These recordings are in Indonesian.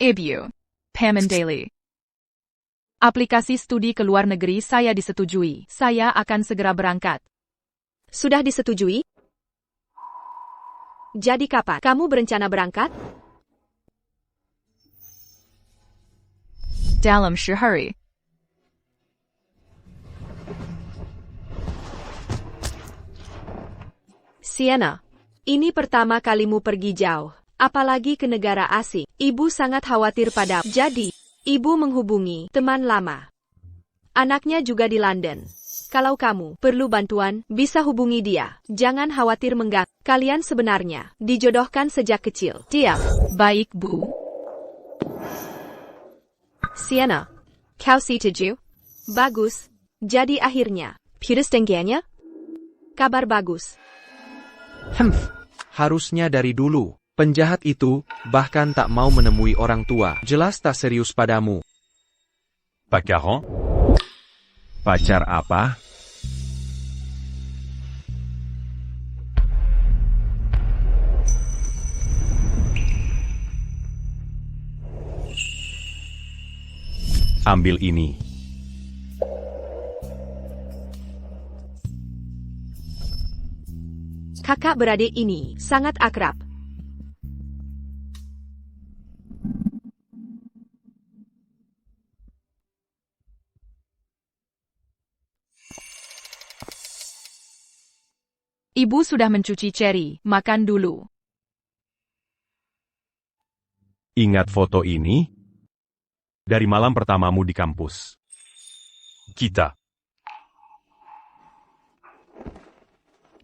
Ibu. Payment Daily. Aplikasi studi ke luar negeri saya disetujui. Saya akan segera berangkat. Sudah disetujui? Jadi kapan kamu berencana berangkat? Dalam sehari. Sienna, ini pertama kalimu pergi jauh, apalagi ke negara asing. Ibu sangat khawatir padamu. Jadi, ibu menghubungi teman lama. Anaknya juga di London. Kalau kamu perlu bantuan, bisa hubungi dia. Jangan khawatir mengganggu. Kalian sebenarnya dijodohkan sejak kecil. Diam. Baik, Bu. Sienna, kau setuju? Bagus. Jadi akhirnya, putus dengannya? Kabar bagus. Harusnya dari dulu. Penjahat itu, bahkan tak mau menemui orang tua. Jelas tak serius padamu. Pacaran? Pacar apa? Ambil ini. Kakak beradik ini sangat akrab. Ibu sudah mencuci ceri, makan dulu. Ingat foto ini? Dari malam pertamamu di kampus. Kita.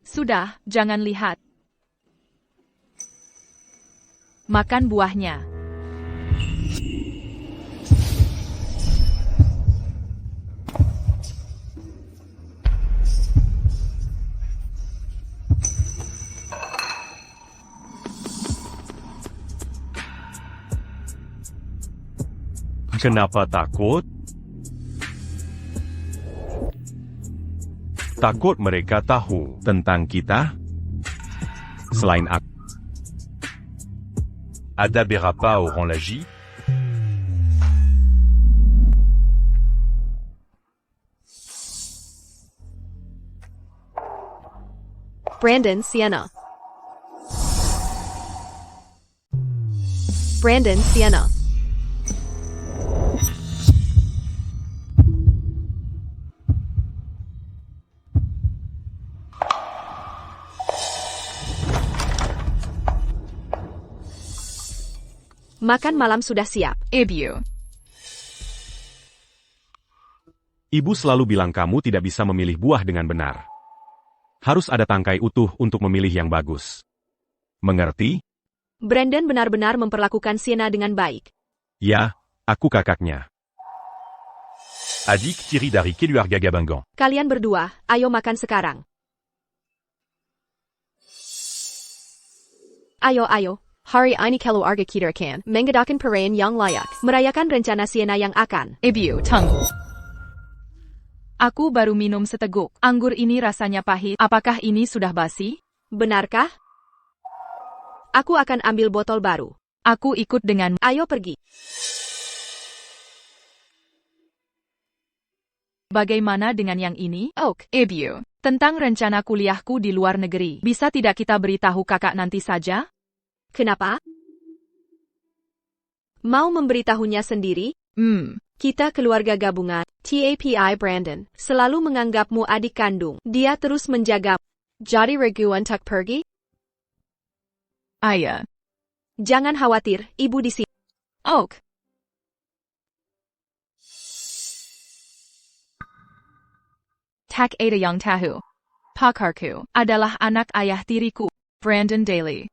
Sudah, jangan lihat. Makan buahnya. Kenapa takut? Takut mereka tahu tentang kita? Selain aku. Ada berapa orang lagi? Brandon, Sienna. Brandon, Sienna. Makan malam sudah siap. Ibu. Ibu selalu bilang kamu tidak bisa memilih buah dengan benar. Harus ada tangkai utuh untuk memilih yang bagus. Mengerti? Brandon benar-benar memperlakukan Sienna dengan baik. Ya, aku kakaknya. Adik tiri dari keluarga Gabangan. Kalian berdua, ayo makan sekarang. Ayo. Hari ini keluarga kita akan mengadakan perayaan yang layak. Merayakan rencana Sienna yang akan. Ibu, tunggu. Aku baru minum seteguk. Anggur ini rasanya pahit. Apakah ini sudah basi? Benarkah? Aku akan ambil botol baru. Aku ikut denganmu. Ayo pergi. Bagaimana dengan yang ini? Oak, Ibu. Tentang rencana kuliahku di luar negeri. Bisa tidak kita beritahu kakak nanti saja? Kenapa? Mau memberitahunya sendiri? Kita keluarga gabungan. TAPI Brandon selalu menganggapmu adik kandung. Dia terus menjaga. Jadi ragu untuk pergi? Ayah. Jangan khawatir, ibu di sini. Oak. Tak ada yang tahu. Pakarku adalah anak ayah tiriku, Brandon Daly.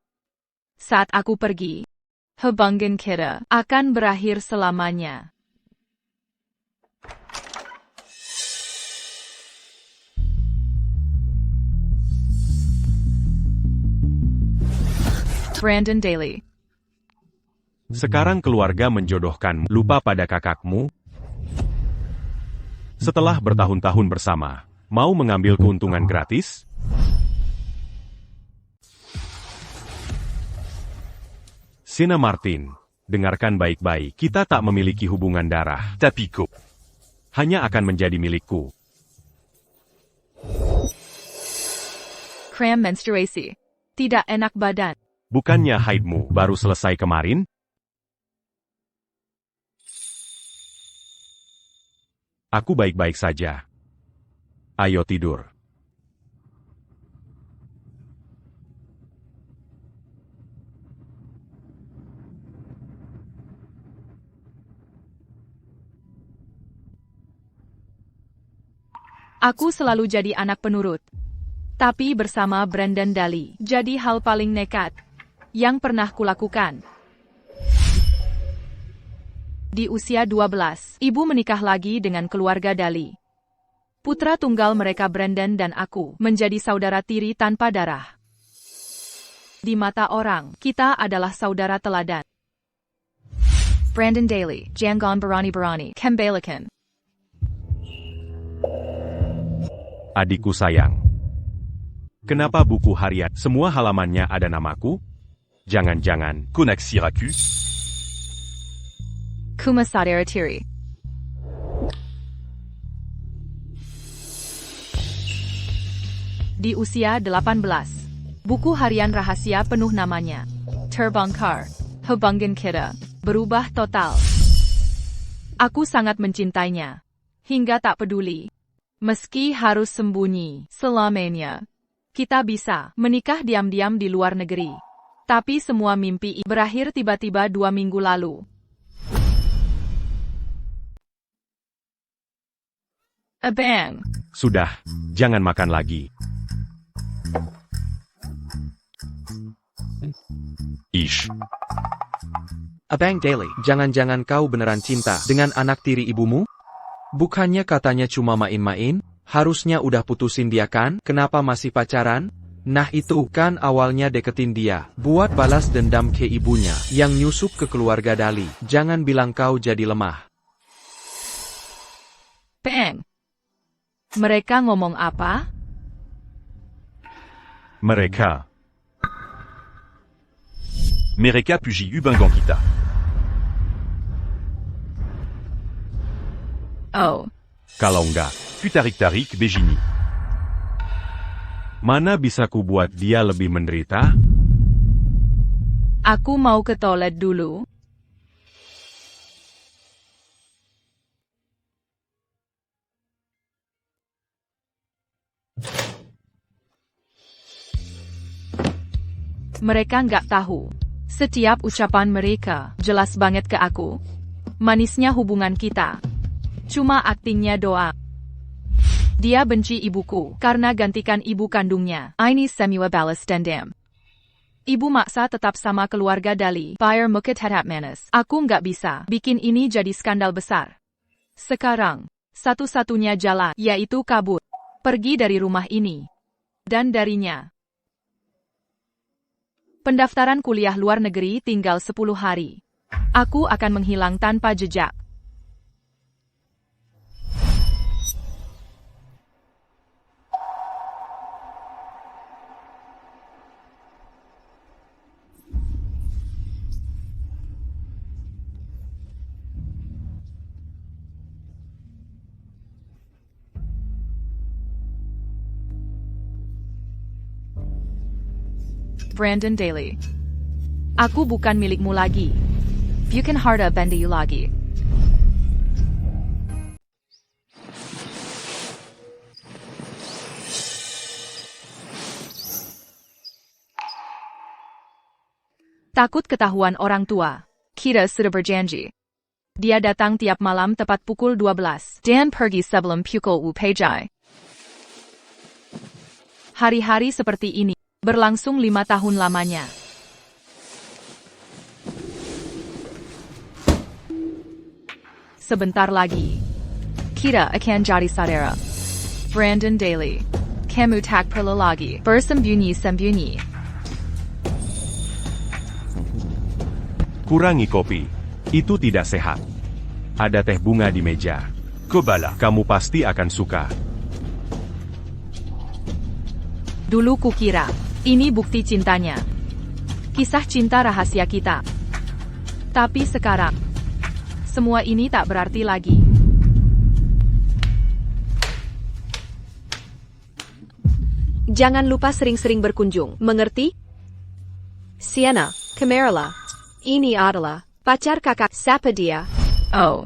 Saat aku pergi, hubungan kita akan berakhir selamanya. Brandon Daly. Sekarang keluarga menjodohkanmu. Lupa pada kakakmu? Setelah bertahun-tahun bersama, mau mengambil keuntungan gratis? Sienna Martin, Dengarkan baik-baik, kita tak memiliki hubungan darah. Tapiku hanya akan menjadi milikku. Kram menstruasi. Tidak enak badan. Bukannya haidmu baru selesai kemarin? Aku baik-baik saja. Ayo tidur. Aku selalu jadi anak penurut. Tapi bersama Brandon Daly, jadi hal paling nekat yang pernah kulakukan. Di usia 12, ibu menikah lagi dengan keluarga Daly. Putra tunggal mereka Brandon dan aku menjadi saudara tiri tanpa darah. Di mata orang, kita adalah saudara teladan. Brandon Daly, Jangan Berani Kembalikan. Adikku sayang. Kenapa buku harian semua halamannya ada namaku? Jangan-jangan Kunaksiraku? Kumasadera Tiri. Di usia 18, buku harian rahasia penuh namanya. Terbongkar. Hubungan kita berubah total. Aku sangat mencintainya. Hingga tak peduli. Meski harus sembunyi selamanya. Kita bisa menikah diam-diam di luar negeri. Tapi semua mimpi berakhir tiba-tiba 2 minggu lalu. Abang. Sudah, jangan makan lagi. Ish. Abang Daly, jangan-jangan kau beneran cinta dengan anak tiri ibumu? Bukannya katanya cuma main-main? Harusnya udah putusin dia kan? Kenapa masih pacaran? Nah itu kan awalnya deketin dia, buat balas dendam ke ibunya, yang nyusup ke keluarga Daly. Jangan bilang kau jadi lemah. Bang. Mereka ngomong apa? Mereka puji Ubangan kita. Oh. Kalau enggak, Putarik-tarik Begini. Mana bisa ku buat dia lebih menderita? Aku mau ke toilet dulu. Mereka nggak tahu. Setiap ucapan mereka jelas banget ke aku. Manisnya hubungan kita. Cuma aktingnya doang. Dia benci ibuku karena gantikan ibu kandungnya. Ini semua balas dendam. Ibu maksa tetap sama keluarga Daly. Biar muka tetap manis. Aku nggak bisa bikin ini jadi skandal besar. Sekarang, satu-satunya jalan yaitu kabur. Pergi dari rumah ini. Dan darinya. Pendaftaran kuliah luar negeri tinggal 10 hari. Aku akan menghilang tanpa jejak. Brandon Daly. Aku bukan milikmu lagi. Bukan harta benda lagi. Takut ketahuan orang tua. Kita sudah berjanji. Dia datang tiap malam tepat pukul 12. Dan pergi sebelum pukul upejai. Hari-hari seperti ini berlangsung 5 tahun lamanya. Sebentar lagi, kita akan jadi saudara. Brandon Daly. Kamu tak perlu lagi bersembunyi-sembunyi. Kurangi kopi. Itu tidak sehat. Ada teh bunga di meja. Kebala, kamu pasti akan suka. Dulu kukira, ini bukti cintanya. Kisah cinta rahasia kita. Tapi sekarang, semua ini tak berarti lagi. Jangan lupa sering-sering berkunjung, mengerti? Sienna, Camarilla. Ini adalah pacar kakak. Siapa dia? Oh.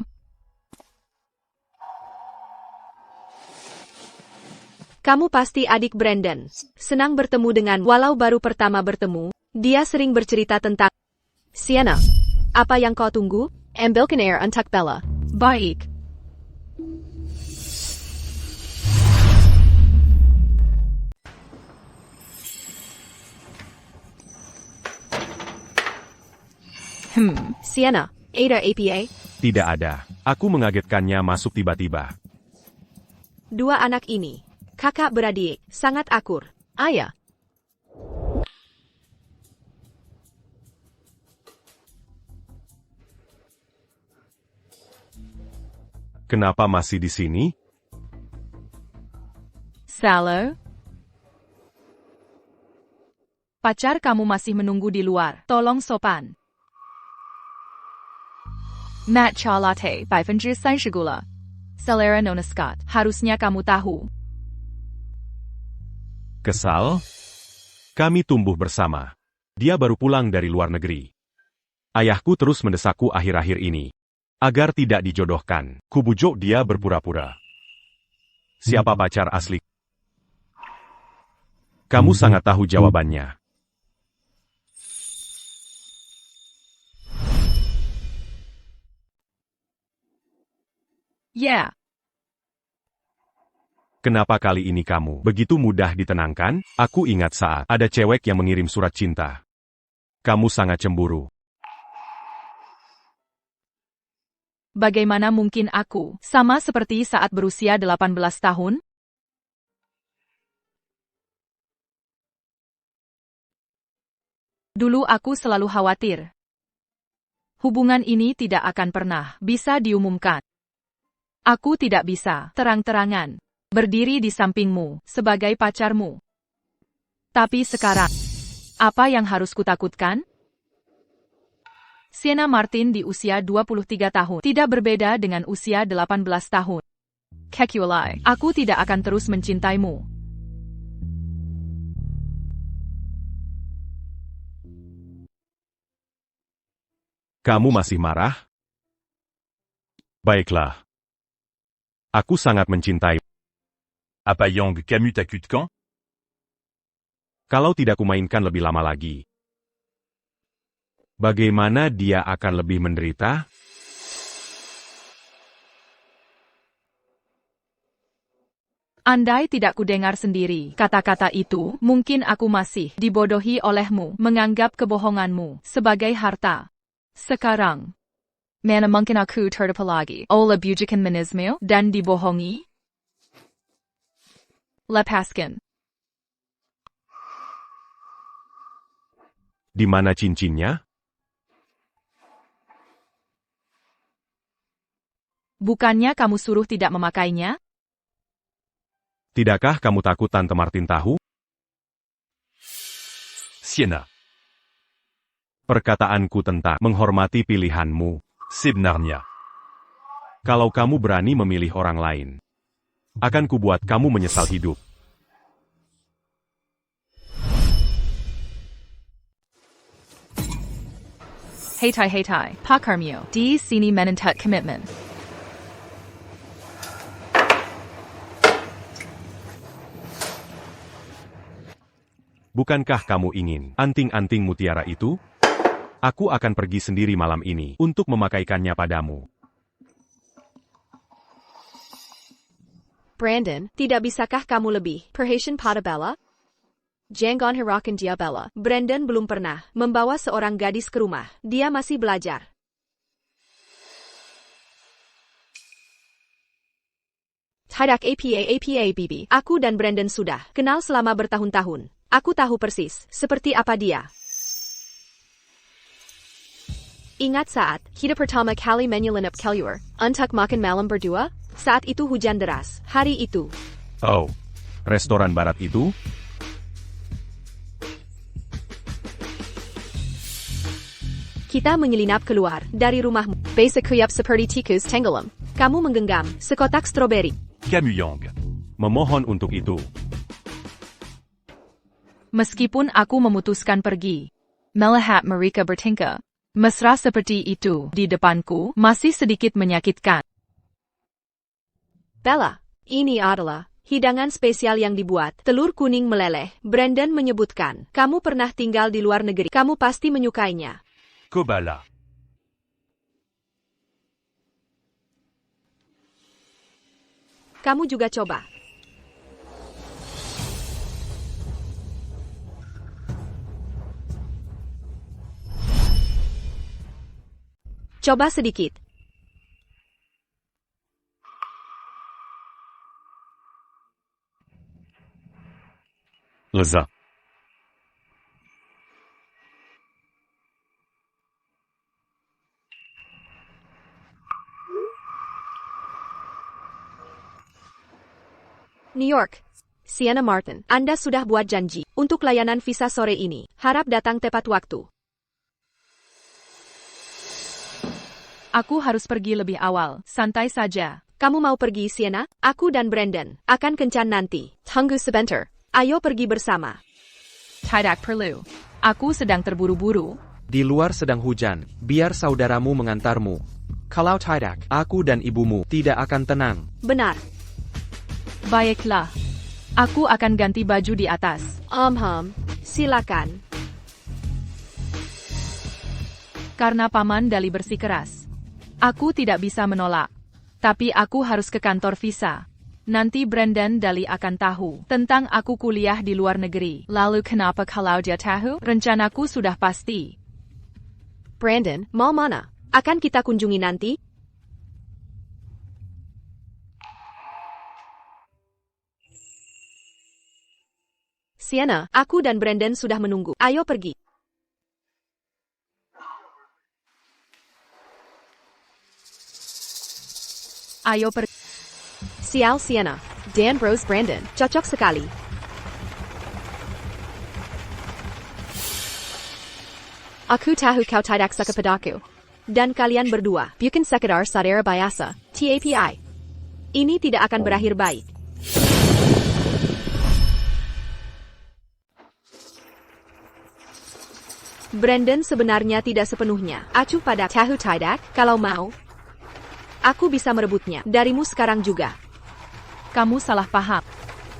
Kamu pasti adik Brandon. Senang bertemu dengan, walau baru pertama bertemu, dia sering bercerita tentang Sienna. Apa yang kau tunggu? Ambilkan air untuk Bella. Baik. Sienna, ada APA? Tidak ada. Aku mengagetkannya masuk tiba-tiba. Dua anak ini, kakak beradik, sangat akur. Ayah. Kenapa masih di sini? Salo? Pacar kamu masih menunggu di luar. Tolong sopan. Matcha latte 30% gula. Selera Nona Scott. Harusnya kamu tahu. Kesal? Kami tumbuh bersama. Dia baru pulang dari luar negeri. Ayahku terus mendesakku akhir-akhir ini. Agar tidak dijodohkan. Kubujuk dia berpura-pura. Siapa pacar asli? Kamu sangat tahu jawabannya. Yeah. Kenapa kali ini kamu begitu mudah ditenangkan? Aku ingat saat ada cewek yang mengirim surat cinta. Kamu sangat cemburu. Bagaimana mungkin aku, sama seperti saat berusia 18 tahun? Dulu aku selalu khawatir. Hubungan ini tidak akan pernah bisa diumumkan. Aku tidak bisa terang-terangan berdiri di sampingmu sebagai pacarmu. Tapi sekarang, apa yang harus kutakutkan? Sienna Martin di usia 23 tahun tidak berbeda dengan usia 18 tahun. Kekulai, aku tidak akan terus mencintaimu. Kamu masih marah? Baiklah. Aku sangat mencintai. Apa Yang kamu takutkan? Kalau tidak kumainkan lebih lama lagi, bagaimana dia akan lebih menderita? Andai tidak kudengar sendiri kata-kata itu, mungkin aku masih dibodohi olehmu, menganggap kebohonganmu sebagai harta. Sekarang, mana mungkin aku tertipu lagi oleh bujukan manismu dan dibohongi? Lepaskan. Di mana cincinnya? Bukannya kamu suruh tidak memakainya? Tidakkah kamu takut Tante Martin tahu? Sienna, Perkataanku tentang menghormati pilihanmu. sebenarnya. Kalau kamu berani memilih orang lain, akan kubuat kamu menyesal hidup. Heitai, pakarmio, di sini menentuk commitment. Bukankah kamu ingin anting-anting mutiara itu? Aku akan pergi sendiri malam ini untuk memakaikannya padamu. Brandon, tidak bisakah kamu lebih perhatian pada Bella? Jangan hirakan dia Bella. Brandon belum pernah membawa seorang gadis ke rumah. Dia masih belajar. Tidak apa Bibi. Aku dan Brandon sudah kenal selama bertahun-tahun. Aku tahu persis seperti apa dia. Ingat saat kita pertama kali menyelinap keluar untuk makan malam berdua? Saat itu hujan deras. Hari itu. Oh, restoran barat itu? Kita menyelinap keluar dari rumahmu. Basic kuyap seperti tikus tenggelam. Kamu menggenggam sekotak stroberi. Camuyong. Memohon untuk itu. Meskipun aku memutuskan pergi, melihat mereka bertingkah mesra seperti itu di depanku masih sedikit menyakitkan. Bella, ini adalah hidangan spesial yang dibuat telur kuning meleleh. Brandon menyebutkan, kamu pernah tinggal di luar negeri. Kamu pasti menyukainya. Kobala. Kamu juga coba. Coba sedikit. Lezat. New York. Sienna Martin, Anda sudah buat janji untuk layanan visa sore ini. Harap datang tepat waktu. Aku harus pergi lebih awal, santai saja. Kamu mau pergi, Sienna? Aku dan Brandon akan kencan nanti. Tunggu sebentar. Ayo pergi bersama. Tidak perlu. Aku sedang terburu-buru. Di luar sedang hujan, biar saudaramu mengantarmu. Kalau tidak, aku dan ibumu tidak akan tenang. Benar. Baiklah. Aku akan ganti baju di atas. Silakan. Karena Paman Dali bersikeras. Aku tidak bisa menolak. Tapi aku harus ke kantor visa. Nanti Brandon Dali akan tahu tentang aku kuliah di luar negeri. Lalu kenapa kalau dia tahu? Rencanaku sudah pasti. Brandon, mau mana? Akan kita kunjungi nanti? Sienna, aku dan Brandon sudah menunggu. Ayo pergi. Ayo pergi. Sial Sienna. Dan Bros Brandon. Cocok sekali. Aku tahu kau tidak suka padaku. Dan kalian berdua, bukan sekedar saudara biasa. TAPI. Ini tidak akan berakhir baik. Brandon sebenarnya tidak sepenuhnya acuh pada tahu tidak. Kalau mau, aku bisa merebutnya darimu sekarang juga. Kamu salah paham.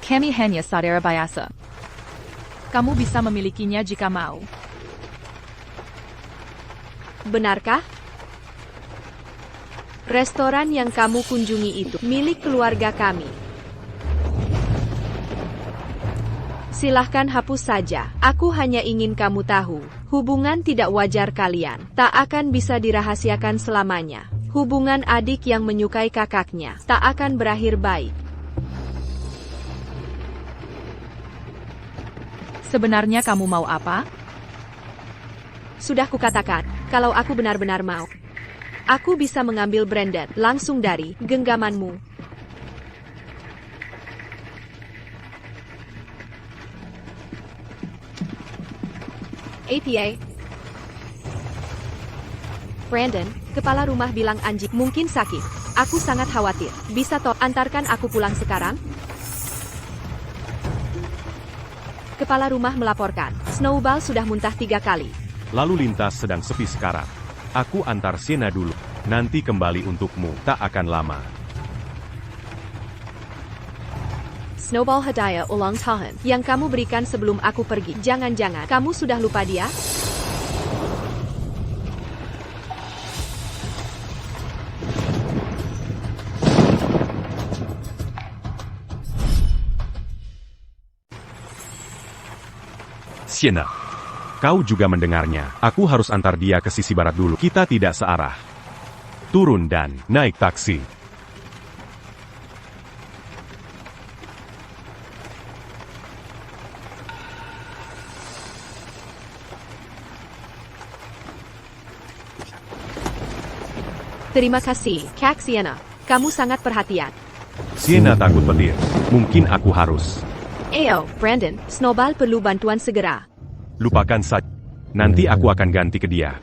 Kami hanya saudara biasa. Kamu bisa memilikinya jika mau. Benarkah? Restoran yang kamu kunjungi itu milik keluarga kami. Silahkan hapus saja. Aku hanya ingin kamu tahu, hubungan tidak wajar kalian tak akan bisa dirahasiakan selamanya. Hubungan adik yang menyukai kakaknya tak akan berakhir baik. Sebenarnya kamu mau apa? Sudah kukatakan, kalau aku benar-benar mau, aku bisa mengambil Brandon langsung dari genggamanmu. APA. Brandon, kepala rumah bilang anjing mungkin sakit. Aku sangat khawatir. Bisa toh antarkan aku pulang sekarang? Kepala rumah melaporkan, Snowball sudah muntah 3 kali. Lalu lintas sedang sepi sekarang. Aku antar Sienna dulu. Nanti kembali untukmu, tak akan lama. Snowball hadiah ulang tahun yang kamu berikan sebelum aku pergi. Jangan-jangan kamu sudah lupa dia? Sienna. Kau juga mendengarnya. Aku harus antar dia ke sisi barat dulu. Kita tidak searah. Turun dan naik taksi. Terima kasih, Kak Sienna. Kamu sangat perhatian. Sienna takut petir. Mungkin aku harus. Ayo, Brandon, Snowball perlu bantuan segera. Lupakan saja. Nanti aku akan ganti ke dia.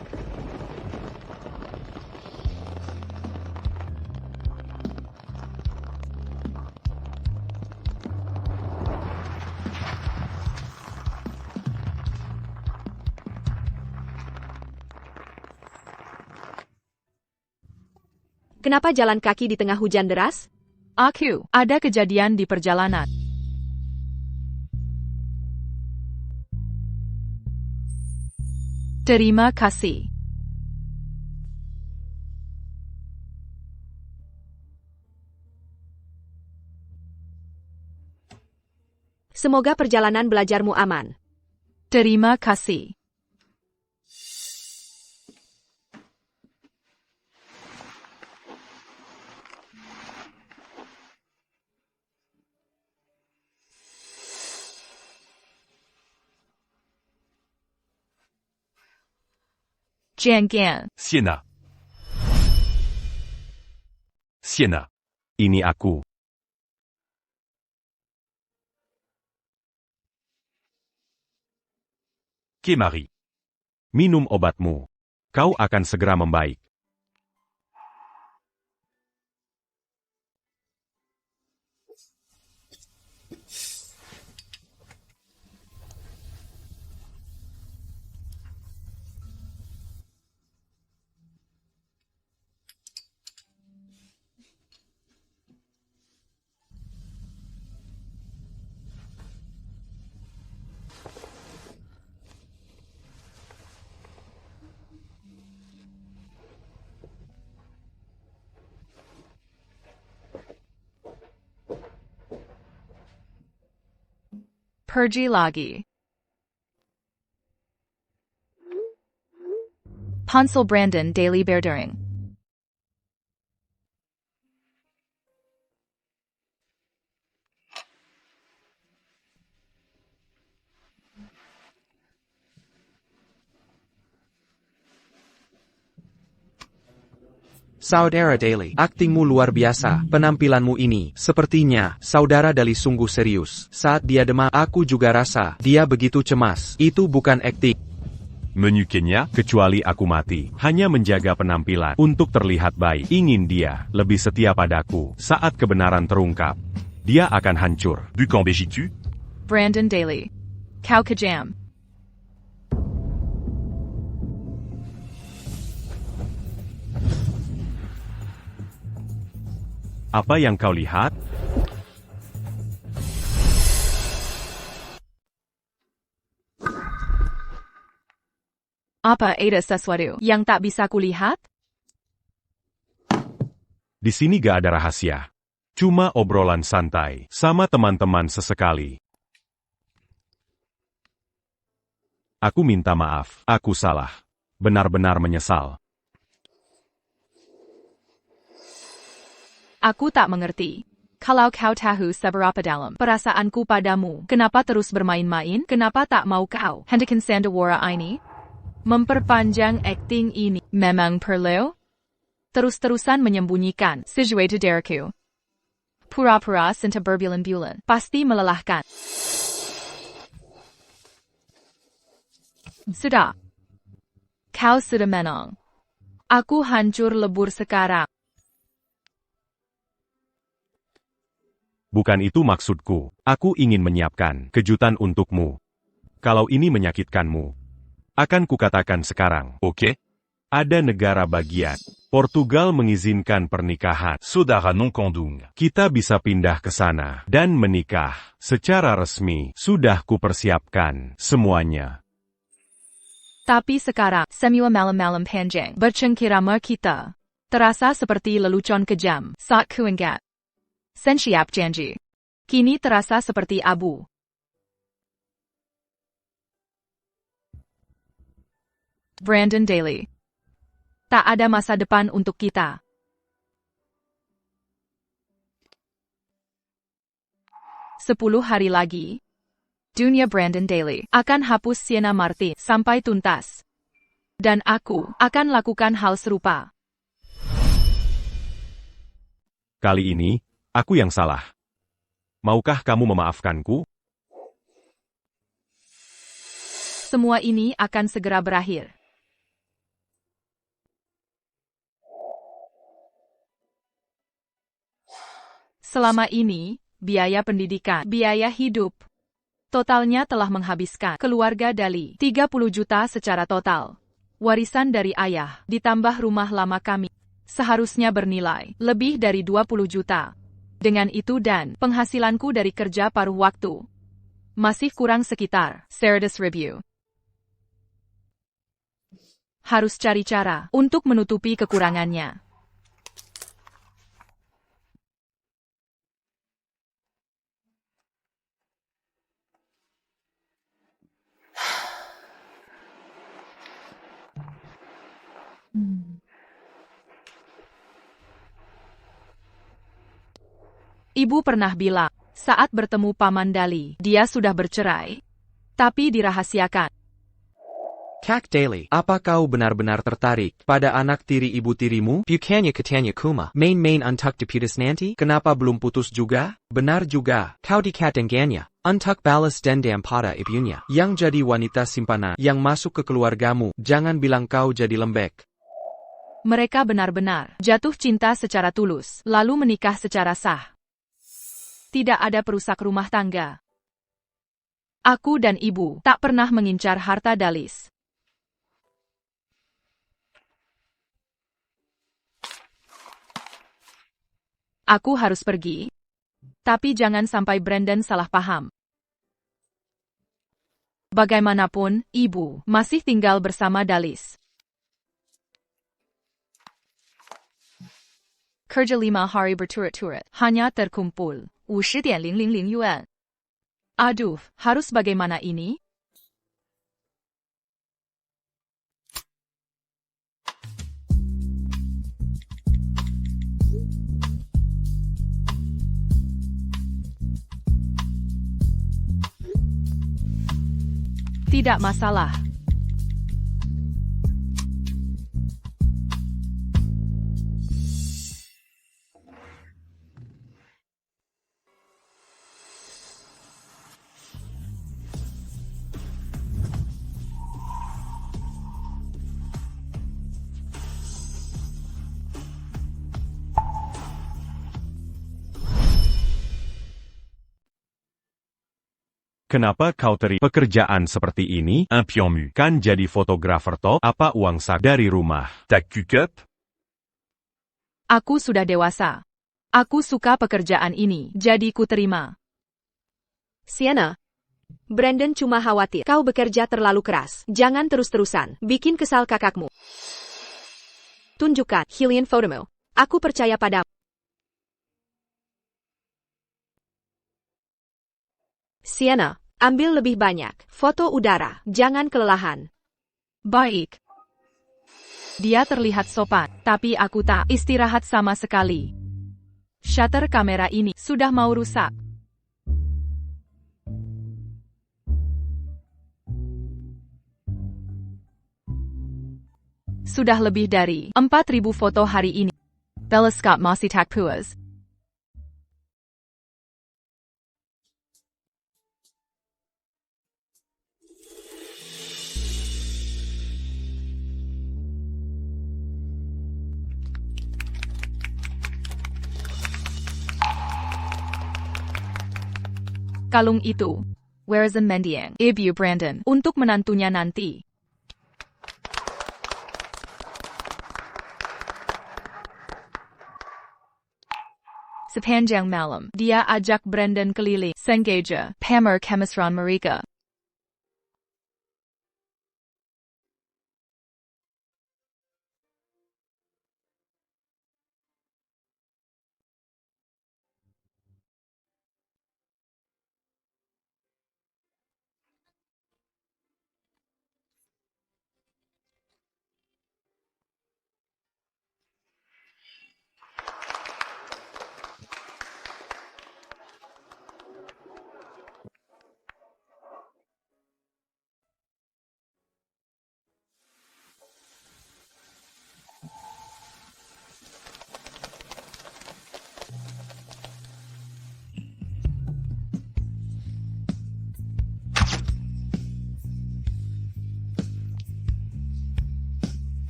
Kenapa jalan kaki di tengah hujan deras? Aku, ada kejadian di perjalanan. Terima kasih. Semoga perjalanan belajarmu aman. Terima kasih. Jiangan. Sienna. Sienna. Ini aku. Kemari. Minum obatmu. Kau akan segera membaik. Pergi lagi. Ponsel Brandon Daily Berdering. Saudara Daily, aktingmu luar biasa. Penampilanmu ini, sepertinya, saudara Daily sungguh serius. Saat dia demam, aku juga rasa, dia begitu cemas. Itu bukan akting. Menu Kenya, kecuali aku mati. Hanya menjaga penampilan, untuk terlihat baik. Ingin dia, lebih setia padaku. Saat kebenaran terungkap, dia akan hancur. Du camp Bégitu. Brandon Daily. Kau kejam. Apa yang kau lihat? Apa ada sesuatu yang tak bisa kulihat? Di sini gak ada rahasia. Cuma obrolan santai, sama teman-teman sesekali. Aku minta maaf, aku salah. Benar-benar menyesal. Aku tak mengerti. Kalau kau tahu seberapa dalam perasaanku padamu, kenapa terus bermain-main? Kenapa tak mau kau hentikan sandiwara ini? Memperpanjang akting ini memang perlu? Terus-terusan menyembunyikan sesuatu dariku. Pura-pura cinta berbulan-bulan pasti melelahkan. Sudah. Kau sudah menang. Aku hancur lebur sekarang. Bukan itu maksudku. Aku ingin menyiapkan kejutan untukmu. Kalau ini menyakitkanmu, akan kukatakan sekarang. Ok. Ada negara bagian. Portugal mengizinkan pernikahan. Saudara non kandung. Kita bisa pindah ke sana dan menikah. Secara resmi, sudah kupersiapkan semuanya. Tapi sekarang, semua malam-malam panjang bercengkerama kita. Terasa seperti lelucon kejam saat ku ingat. Sensiap janji. Kini terasa seperti abu. Brandon Daily. Tak ada masa depan untuk kita. Sepuluh hari lagi. Dunia Brandon Daily akan hapus Sienna Martin sampai tuntas. Dan aku akan lakukan hal serupa. Kali ini, aku yang salah. Maukah kamu memaafkanku? Semua ini akan segera berakhir. Selama ini, biaya pendidikan, biaya hidup, totalnya telah menghabiskan keluarga Dali 30 juta secara total. Warisan dari ayah, ditambah rumah lama kami. seharusnya bernilai lebih dari 20 juta. Dengan itu dan penghasilanku dari kerja paruh waktu, masih kurang sekitar 100.000. Harus cari cara untuk menutupi kekurangannya. Ibu pernah bilang, saat bertemu Paman Dali, dia sudah bercerai, tapi dirahasiakan. Kak Daly, apa kau benar-benar tertarik pada anak tiri ibu tirimu? Bukannya katanya kuma, main-main untuk deputus nanti? Kenapa belum putus juga? Benar juga, kau dikatakannya. Untuk balas dendam pada ibunya, yang jadi wanita simpanan, yang masuk ke keluargamu, jangan bilang kau jadi lembek. Mereka benar-benar jatuh cinta secara tulus, lalu menikah secara sah. Tidak ada perusak rumah tangga. Aku dan ibu tak pernah mengincar harta Dalis. Aku harus pergi. Tapi jangan sampai Brandon salah paham. Bagaimanapun, ibu masih tinggal bersama Dalis. Kerja 5 hari berturut-turut, hanya terkumpul 50.000 yuan. Aduh, harus bagaimana ini? Tidak masalah. Kenapa kau terima pekerjaan seperti ini? Un pion mu. Kan jadi fotografer toh? Apa uang sak dari rumah? Ta cucup? Aku sudah dewasa. Aku suka pekerjaan ini, jadi ku terima. Sienna, Brandon cuma khawatir kau bekerja terlalu keras. Jangan terus-terusan bikin kesal kakakmu. Tunjukkan Helian fotomu. Aku percaya padamu. Sienna, ambil lebih banyak foto udara. Jangan kelelahan. Baik. Dia terlihat sopan, tapi aku tak istirahat sama sekali. Shutter kamera ini sudah mau rusak. Sudah lebih dari 4.000 foto hari ini. Teleskop masih tak puas. Kalung itu, Warzon Mendiang, Ibu Brandon, untuk menantunya nanti. Sepanjang malam, dia ajak Brandon keliling, sengaja, pamer kemesraan mereka.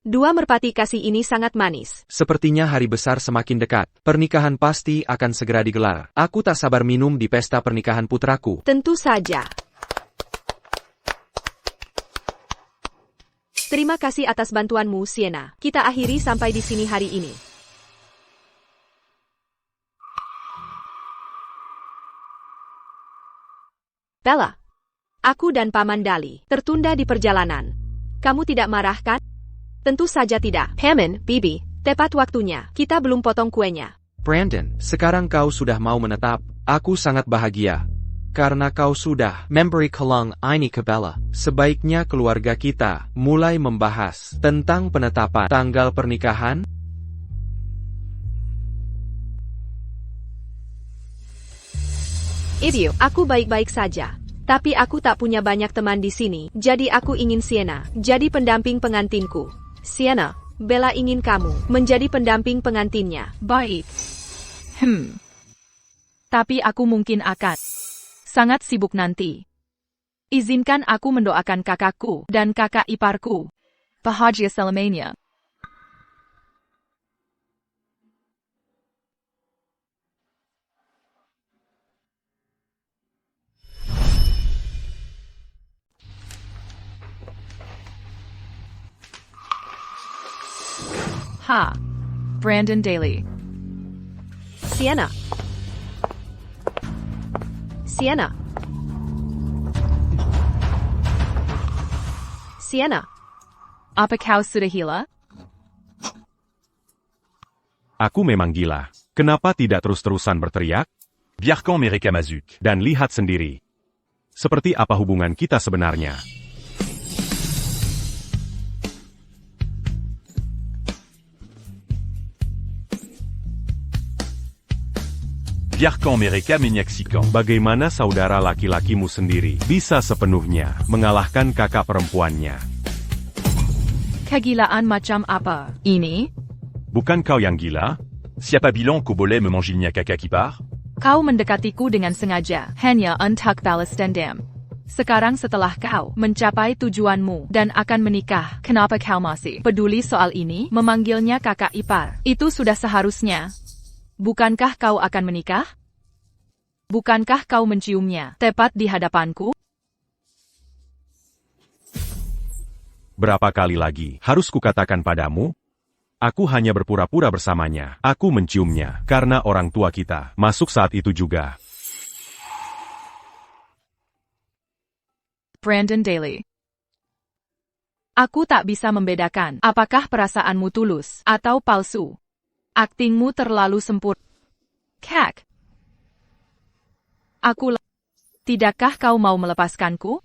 Dua merpati kasih ini sangat manis. Sepertinya hari besar semakin dekat. Pernikahan pasti akan segera digelar. Aku tak sabar minum di pesta pernikahan putraku. Tentu saja. Terima kasih atas bantuanmu, Sienna. Kita akhiri sampai di sini hari ini. Bella, aku dan Paman Dali tertunda di perjalanan. Kamu tidak marah kan? Tentu saja tidak. Hammond, Bibi, tepat waktunya. Kita belum potong kuenya. Brandon, sekarang kau sudah mau menetap. Aku sangat bahagia. Karena kau sudah memberi kelang ini ke Bella. Sebaiknya keluarga kita mulai membahas tentang penetapan tanggal pernikahan. Ibu, aku baik-baik saja. Tapi aku tak punya banyak teman di sini, jadi aku ingin Sienna jadi pendamping pengantinku. Sienna, Bella ingin kamu menjadi pendamping pengantinnya. Baik. Tapi aku mungkin akan sangat sibuk nanti. Izinkan aku mendoakan kakakku dan kakak iparku. Bahagia selamanya. Ha. Brandon Daly. Sienna. Sienna. Sienna. Apa kau sudah gila? Aku memang gila. Kenapa tidak terus-terusan berteriak? Biarkan mereka masuk. Dan lihat sendiri. Seperti apa hubungan kita sebenarnya. Biarkan mereka menyaksikan. Bagaimana saudara laki-lakimu sendiri bisa sepenuhnya mengalahkan kakak perempuannya? Kegilaan macam apa ini? Bukan kau yang gila? Siapa bilang kau boleh memangginya kakak ipar? Kau mendekatiku dengan sengaja, hanya untuk balas dendam. Sekarang setelah kau mencapai tujuanmu dan akan menikah, kenapa kau masih peduli soal ini? Memanggilnya kakak ipar, itu sudah seharusnya. Bukankah kau akan menikah? Bukankah kau menciumnya tepat di hadapanku? Berapa kali lagi harus kukatakan padamu? Aku hanya berpura-pura bersamanya. Aku menciumnya karena orang tua kita masuk saat itu juga. Brandon Daly. Aku tak bisa membedakan apakah perasaanmu tulus atau palsu. Aktingmu terlalu sempurna. Kak. Tidakkah kau mau melepaskanku?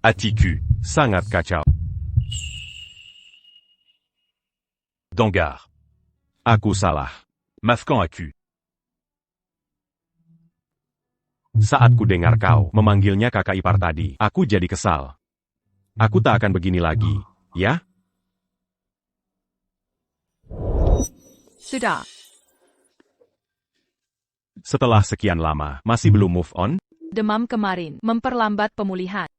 Atiku. Sangat kacau. Dangar. Aku salah. Mafkan aku. Saat ku dengar kau memanggilnya kakak ipar tadi, aku jadi kesal. Aku tak akan begini lagi, ya? Sudah. Setelah sekian lama, masih belum move on? Demam kemarin memperlambat pemulihan.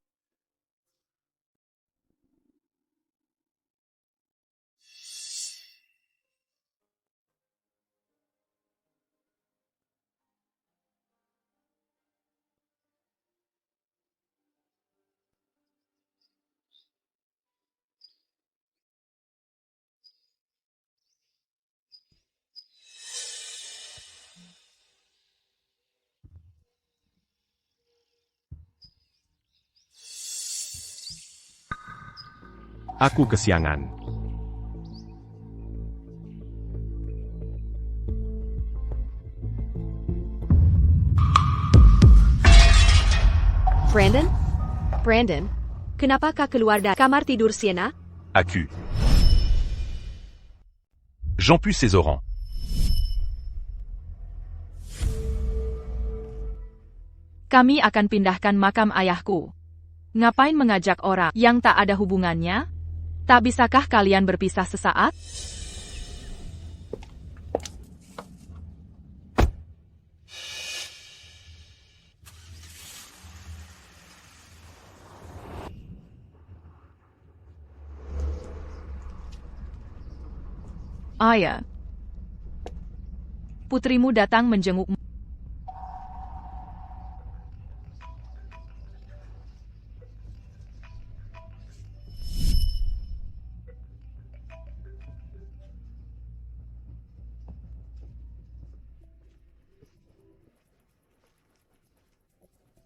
Aku kesiangan. Brandon? Brandon? Kenapakah keluar dari kamar tidur Sienna? Aku. J'en pus ses orans. Kami akan pindahkan makam ayahku. Ngapain mengajak orang yang tak ada hubungannya? Tak bisakah kalian berpisah sesaat? Ayah. Putrimu datang menjengukmu.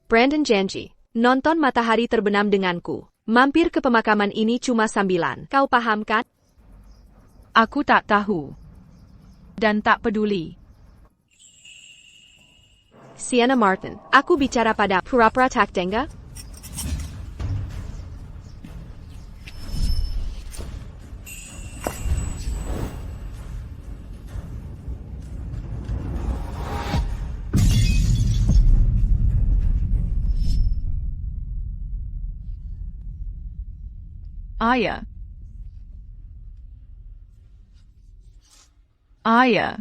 Brandon janji, nonton matahari terbenam denganku. Mampir ke pemakaman ini cuma sambilan. Kau paham kan? Aku tak tahu. Dan tak peduli. Sienna Martin, aku bicara pada pura-pura tak dengar? Ayah. Ayah.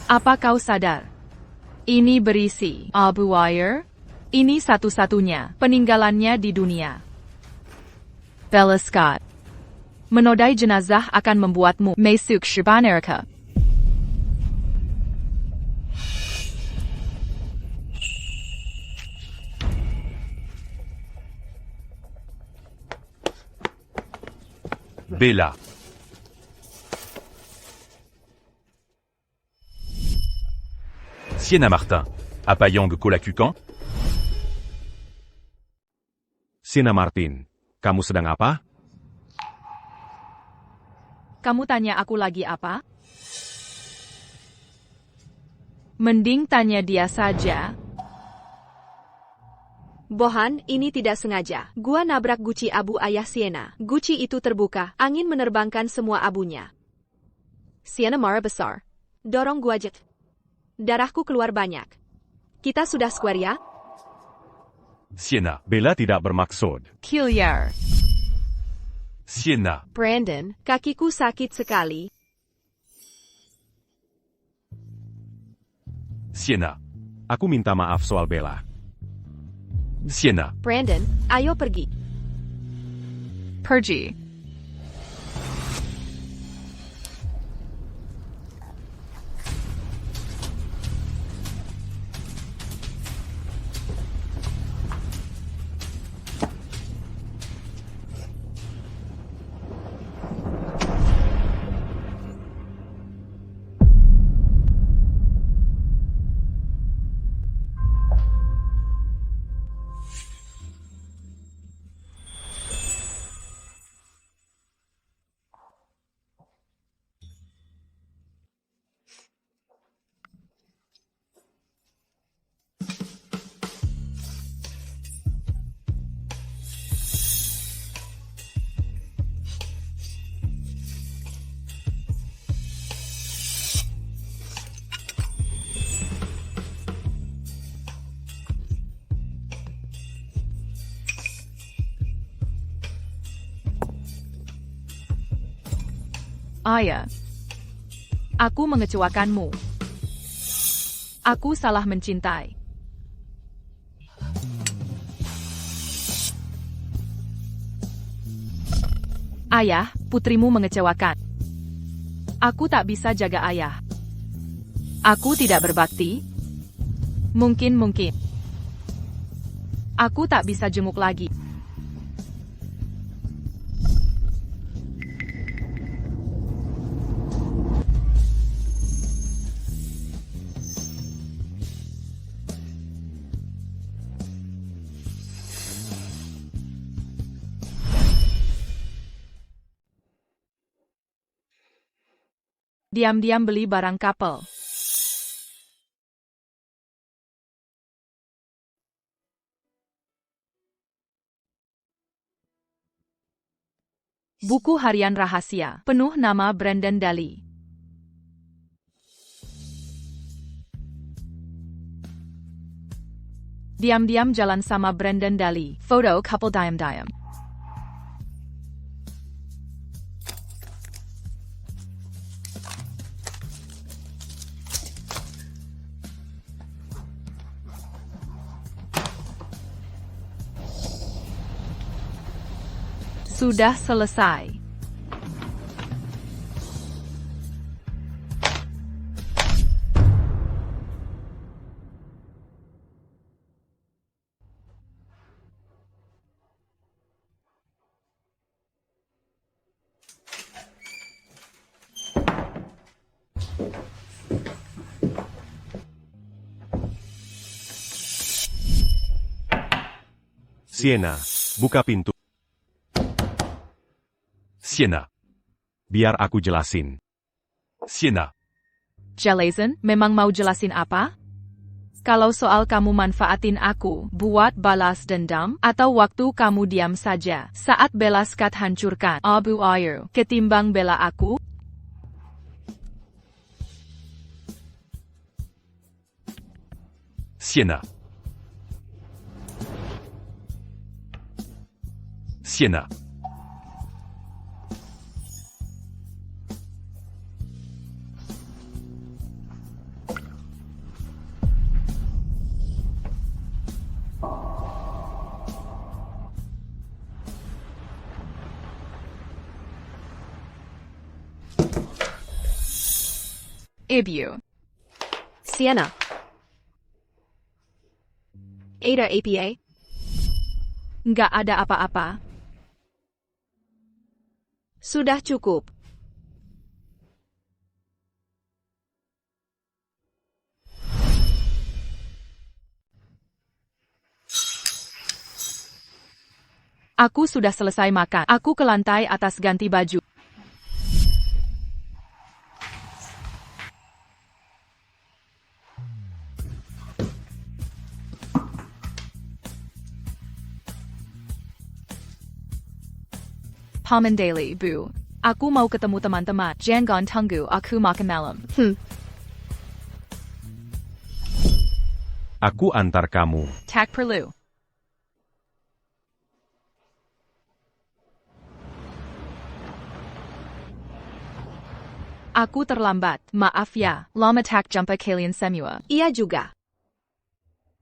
Apa kau sadar? Ini berisi Abu Wire. Ini satu-satunya peninggalannya di dunia. Bella Scott. Menodai jenazah akan membuatmu masuk surga neraka. Bella. Sienna Martin. Apayang Kolakukan? Sienna Martin, kamu sedang apa? Kamu tanya aku lagi apa? Mending tanya dia saja. Bohan, ini tidak sengaja. Gua nabrak guci abu ayah Sienna. Guci itu terbuka, angin menerbangkan semua abunya. Sienna marah besar. Dorong gua jet. Darahku keluar banyak. Kita sudah square ya? Sienna. Bella tidak bermaksud. Killiar. Sienna. Brandon, kakiku sakit sekali. Sienna. Aku minta maaf soal Bella. Sienna. Brandon, ayo pergi. Pergi. Ayah. Aku mengecewakanmu. Aku salah mencintai. Ayah, putrimu mengecewakan. Aku tak bisa jaga ayah. Aku tidak berbakti. Mungkin. Aku tak bisa jenguk lagi. Diam-diam beli barang kapel. Buku harian rahasia, penuh nama Brandon Daly. Diam-diam jalan sama Brandon Daly, foto couple diam-diam. Sudah selesai. Sienna, buka pintu. Sienna. Biar aku jelasin. Sienna. Jelasin, memang mau jelasin apa? Kalau soal kamu manfaatin aku, buat balas dendam, atau waktu kamu diam saja, saat bela Scott hancurkan Abu Air, ketimbang bela aku? Sienna. Sienna. Ibu. Sienna. Ada APA? Nggak ada apa-apa. Sudah cukup. Aku sudah selesai makan. Aku ke lantai atas ganti baju. Paman Daily, Bu. Aku mau ketemu teman-teman. Jangan tunggu aku makan malam. Aku antar kamu. Tak perlu. Aku terlambat. Maaf ya. Lama tak jumpa kalian semua. Iya juga.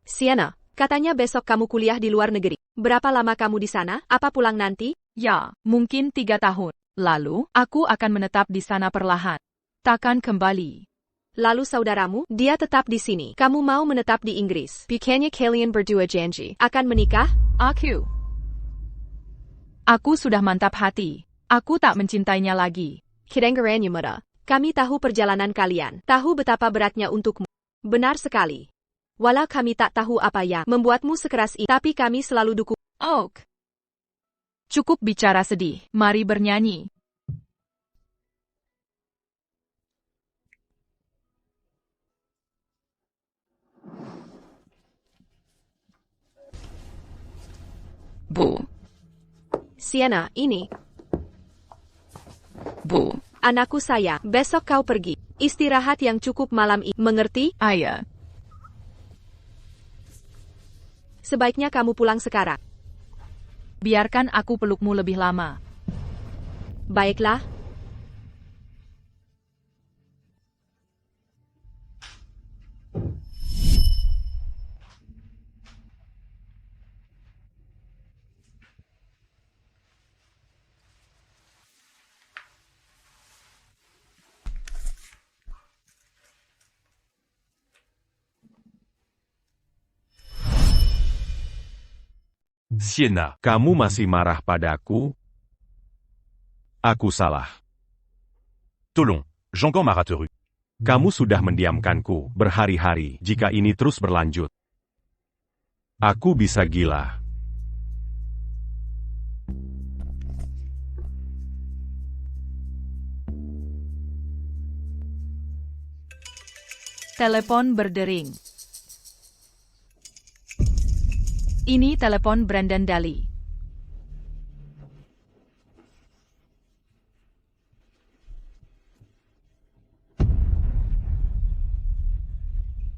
Sienna, katanya besok kamu kuliah di luar negeri. Berapa lama kamu di sana? Apa pulang nanti? Ya, mungkin 3 tahun. Lalu, aku akan menetap di sana perlahan. Takkan kembali. Lalu saudaramu, dia tetap di sini. Kamu mau menetap di Inggris. Bukannya kalian berdua janji akan menikah? Aku sudah mantap hati. Aku tak mencintainya lagi. Kedengarannya muda. Kami tahu perjalanan kalian. Tahu betapa beratnya untukmu. Benar sekali. Walau kami tak tahu apa yang membuatmu sekeras ini, tapi kami selalu dukung. Oak. Cukup bicara sedih. Mari bernyanyi. Bu. Sienna, ini. Bu. Anakku sayang, besok kau pergi. Istirahat yang cukup malam ini. Mengerti? Ayah. Sebaiknya kamu pulang sekarang. Biarkan aku pelukmu lebih lama. Baiklah. Sienna. Kamu masih marah padaku? Aku salah. Tolong, Jean-Gon Marateru. Kamu sudah mendiamkanku berhari-hari. Jika ini terus berlanjut, aku bisa gila. Telepon berdering. Ini telepon Brandon Daly.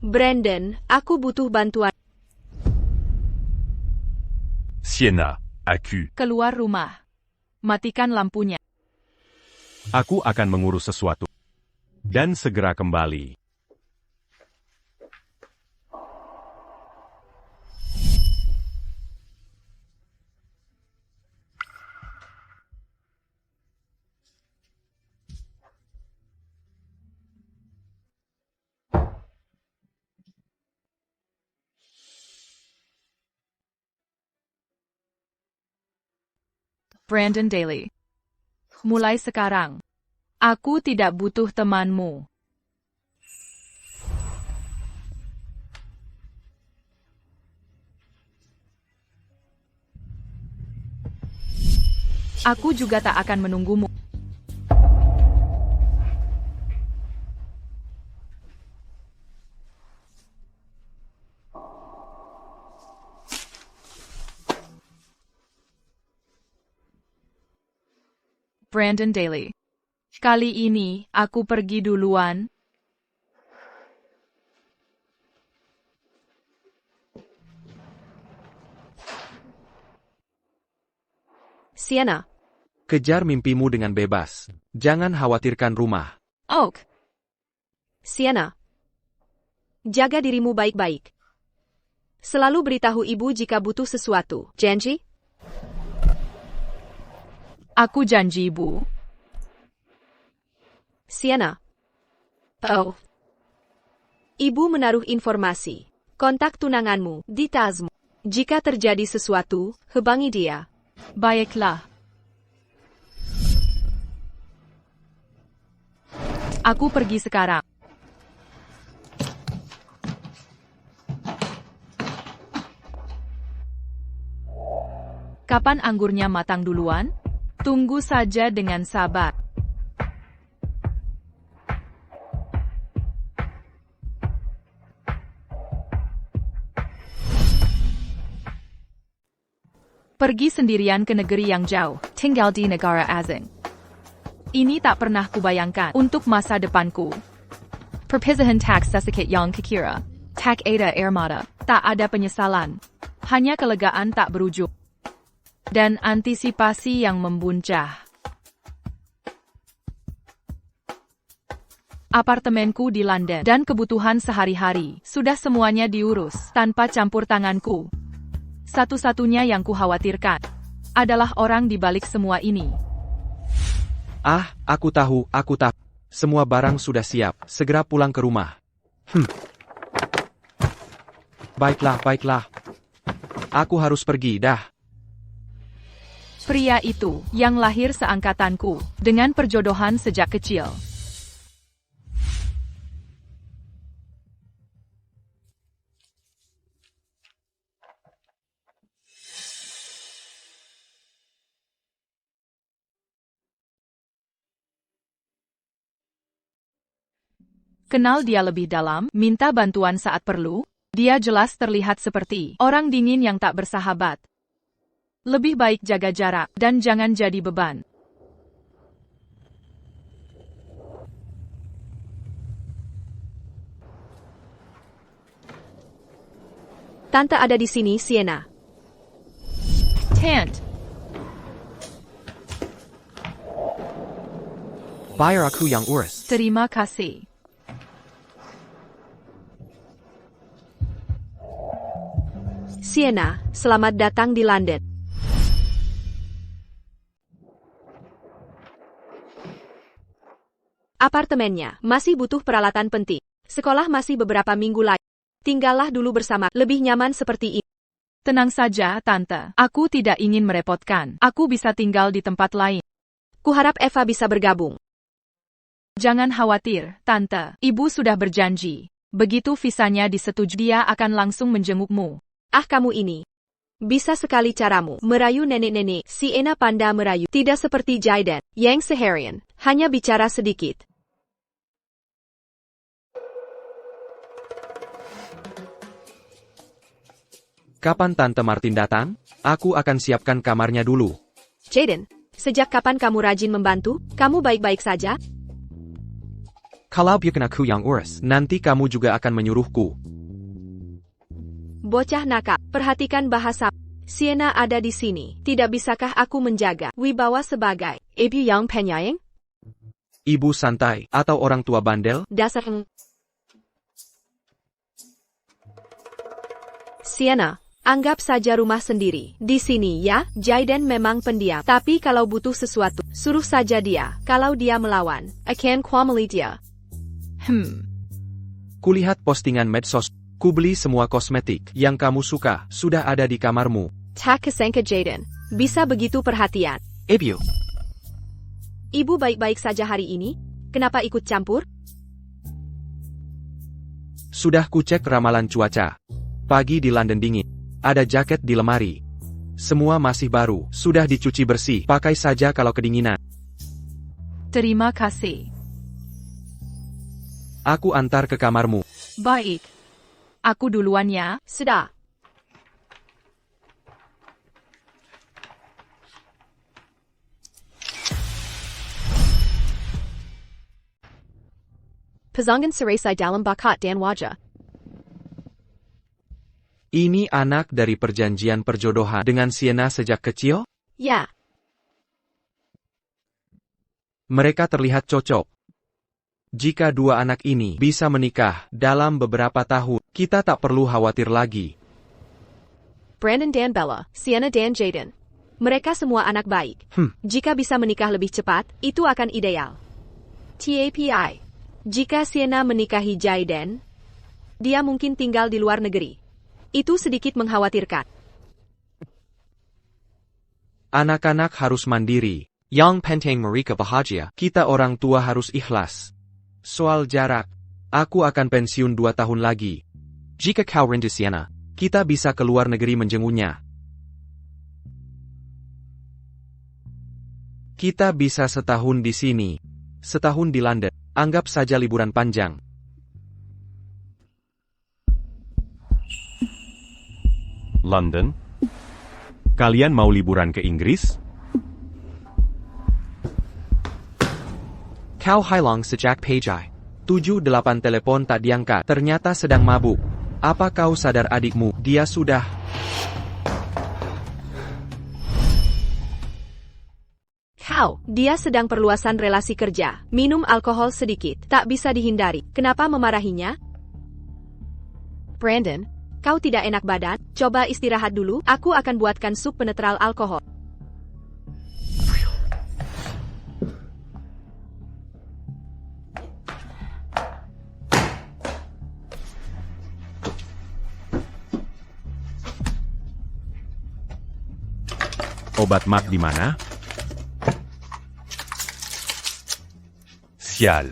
Brandon, aku butuh bantuan. Sienna. Aku. Keluar rumah. Matikan lampunya. Aku akan mengurus sesuatu. Dan segera kembali. Brandon Daly. Mulai sekarang, aku tidak butuh temanmu. Aku juga tak akan menunggumu. Brandon Daly. Kali ini, aku pergi duluan. Sienna. Kejar mimpimu dengan bebas. Jangan khawatirkan rumah. Oak. Sienna. Jaga dirimu baik-baik. Selalu beritahu ibu jika butuh sesuatu. Janji? Aku janji, Bu. Sienna. Oh. Ibu menaruh informasi. Kontak tunanganmu di tasmu. Jika terjadi sesuatu, hubungi dia. Baiklah. Aku pergi sekarang. Kapan anggurnya matang duluan? Tunggu saja dengan sabar. Pergi sendirian ke negeri yang jauh, tinggal di negara asing. Ini tak pernah kubayangkan untuk masa depanku. Perpisahan tak sesikit yang kukira. Tak ada air mata, tak ada penyesalan. Hanya kelegaan tak berujung. Dan antisipasi yang membuncah. Apartemenku di London dan kebutuhan sehari-hari sudah semuanya diurus tanpa campur tanganku. Satu-satunya yang kukhawatirkan adalah orang di balik semua ini. Aku tahu. Semua barang sudah siap. Segera pulang ke rumah. Baiklah. Aku harus pergi, dah. Pria itu, yang lahir seangkatanku, dengan perjodohan sejak kecil. Kenal dia lebih dalam, minta bantuan saat perlu. Dia jelas terlihat seperti orang dingin yang tak bersahabat. Lebih baik jaga jarak, dan jangan jadi beban. Tante ada di sini, Sienna. Tant. Bayar aku yang urus. Terima kasih. Sienna, selamat datang di London. Apartemennya masih butuh peralatan penting. Sekolah masih beberapa minggu lagi. Tinggallah dulu bersama, lebih nyaman seperti ini. Tenang saja, Tante. Aku tidak ingin merepotkan. Aku bisa tinggal di tempat lain. Kuharap Eva bisa bergabung. Jangan khawatir, Tante. Ibu sudah berjanji. Begitu visanya disetujui, dia akan langsung menjengukmu. Kamu ini. Bisa sekali caramu merayu nenek-nenek. Sienna Panda merayu. Tidak seperti Jayden, yang seharian hanya bicara sedikit. Kapan Tante Martin datang? Aku akan siapkan kamarnya dulu. Jayden, sejak kapan kamu rajin membantu? Kamu baik-baik saja? Kalau biarkan aku yang urus, nanti kamu juga akan menyuruhku. Bocah nakal, perhatikan bahasa. Sienna ada di sini. Tidak bisakah aku menjaga wibawa sebagai ibu yang penyayang? Ibu santai, atau orang tua bandel? Dasar. Sienna, anggap saja rumah sendiri. Di sini ya, Jayden memang pendiam. Tapi kalau butuh sesuatu, suruh saja dia. Kalau dia melawan, akan kuamili dia. Kulihat postingan medsos. Kubeli semua kosmetik yang kamu suka, sudah ada di kamarmu. Tak kesangka Jayden, bisa begitu perhatian. Ibu, Ibu baik-baik saja hari ini? Kenapa ikut campur? sudah kucek ramalan cuaca. Pagi di London dingin. Ada jaket di lemari. Semua masih baru, sudah dicuci bersih, pakai saja kalau kedinginan. Terima kasih. Aku antar ke kamarmu. Baik. Aku duluan ya. Sudah. Pasangan Seresai dalam bakat dan wajah. Ini anak dari perjanjian perjodohan dengan Sienna sejak kecil? Ya, Mereka terlihat cocok. Jika dua anak ini bisa menikah dalam beberapa tahun, kita tak perlu khawatir lagi. Brandon dan Bella, Sienna dan Jaden. Mereka semua anak baik. Jika bisa menikah lebih cepat, itu akan ideal. TAPI. Jika Sienna menikahi Jaden, dia mungkin tinggal di luar negeri. Itu sedikit mengkhawatirkan. Anak-anak harus mandiri. Yang penting mereka bahagia. Kita orang tua harus ikhlas. Soal jarak, aku akan pensiun 2 tahun lagi. Jika kau rindu Sienna, kita bisa ke luar negeri menjenguknya. Kita bisa setahun di sini, setahun di London. Anggap saja liburan panjang. London? Kalian mau liburan ke Inggris? Kau hilang sejak Pejai. 7-8 telepon tak diangkat. Ternyata sedang mabuk. Apa kau sadar adikmu? Dia sudah... Dia sedang perluasan relasi kerja. Minum alkohol sedikit. Tak bisa dihindari. Kenapa memarahinya? Brandon, kau tidak enak badan? Coba istirahat dulu. Aku akan buatkan sup penetral alkohol. Obat mak di mana? Sial.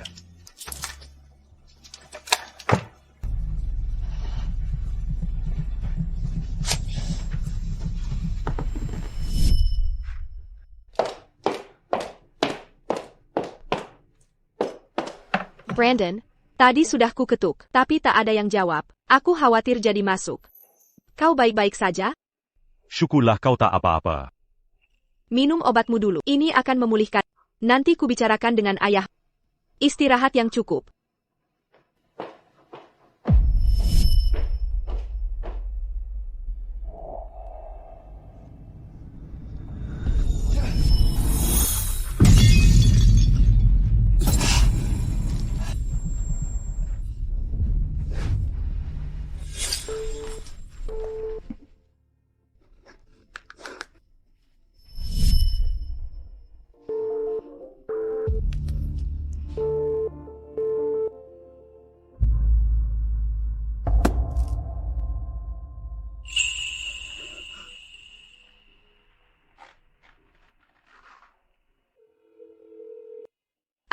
Brandon, tadi sudah ku ketuk, tapi tak ada yang jawab. Aku khawatir jadi masuk. Kau baik-baik saja? Syukurlah kau tak apa-apa. Minum obatmu dulu. Ini akan memulihkan. Nanti ku bicarakan dengan ayah. Istirahat yang cukup.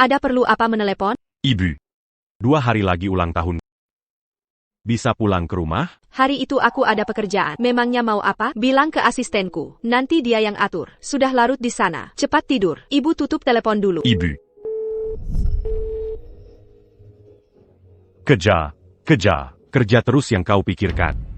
Ada perlu apa menelepon? Ibu. 2 hari lagi ulang tahun. Bisa pulang ke rumah? Hari itu aku ada pekerjaan. Memangnya mau apa? Bilang ke asistenku. Nanti dia yang atur. Sudah larut di sana. Cepat tidur. Ibu tutup telepon dulu. Ibu. Kerja. Kerja terus yang kau pikirkan.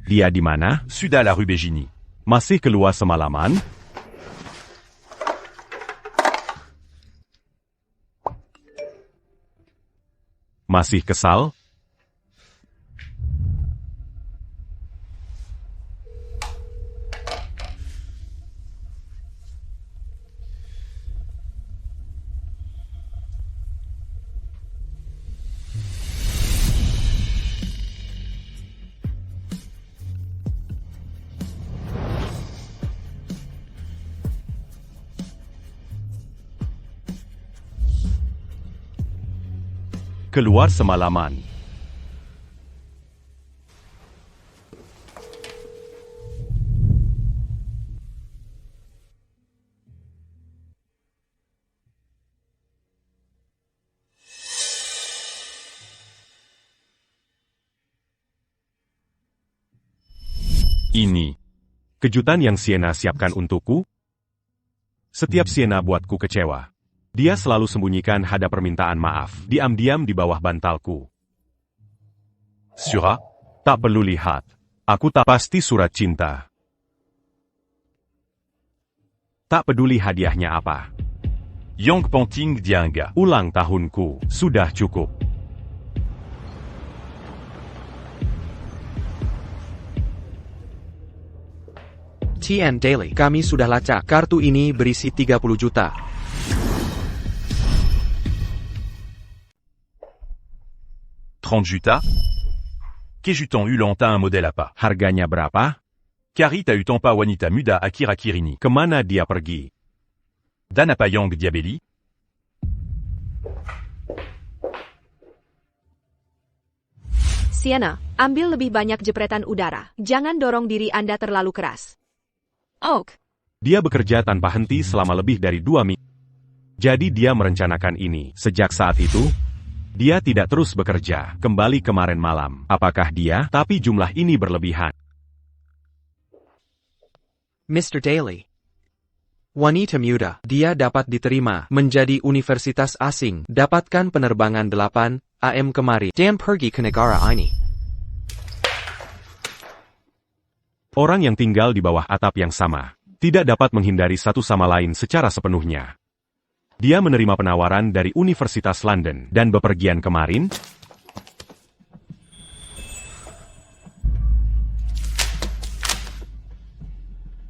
Dia di mana? Sud à la rue Bégini. Masih keluar semalaman? Masih kesal? Keluar semalaman. Ini kejutan yang Sienna siapkan untukku. Setiap Sienna buatku kecewa. Dia selalu sembunyikan hada permintaan maaf, diam-diam di bawah bantalku. Sura, Tak perlu lihat. Aku tak pasti surat cinta. Tak peduli hadiahnya apa. Yang Penting Dianga. Ulang tahunku, sudah cukup. TN Daily, kami sudah lacak. Kartu ini berisi 30 juta. Juta. Kejutan ulanta un modèle à pas. Harganya berapa? Kari ta utampa wanita muda akira kirini. Kemana dia pergi? Dana payang diabeli. Sienna, ambil lebih banyak jepretan udara. Jangan dorong diri Anda terlalu keras. Oak. Dia bekerja tanpa henti selama lebih dari 2 minggu. Jadi dia merencanakan ini. Sejak saat itu, dia tidak terus bekerja. Kembali kemarin malam. Apakah dia? Tapi jumlah ini berlebihan. Mr. Daly. Wanita muda, dia dapat diterima menjadi universitas asing. Dapatkan penerbangan 8 AM kemarin. Dan pergi ke negara ini. Orang yang tinggal di bawah atap yang sama tidak dapat menghindari satu sama lain secara sepenuhnya. Dia menerima penawaran dari Universitas London dan bepergian kemarin.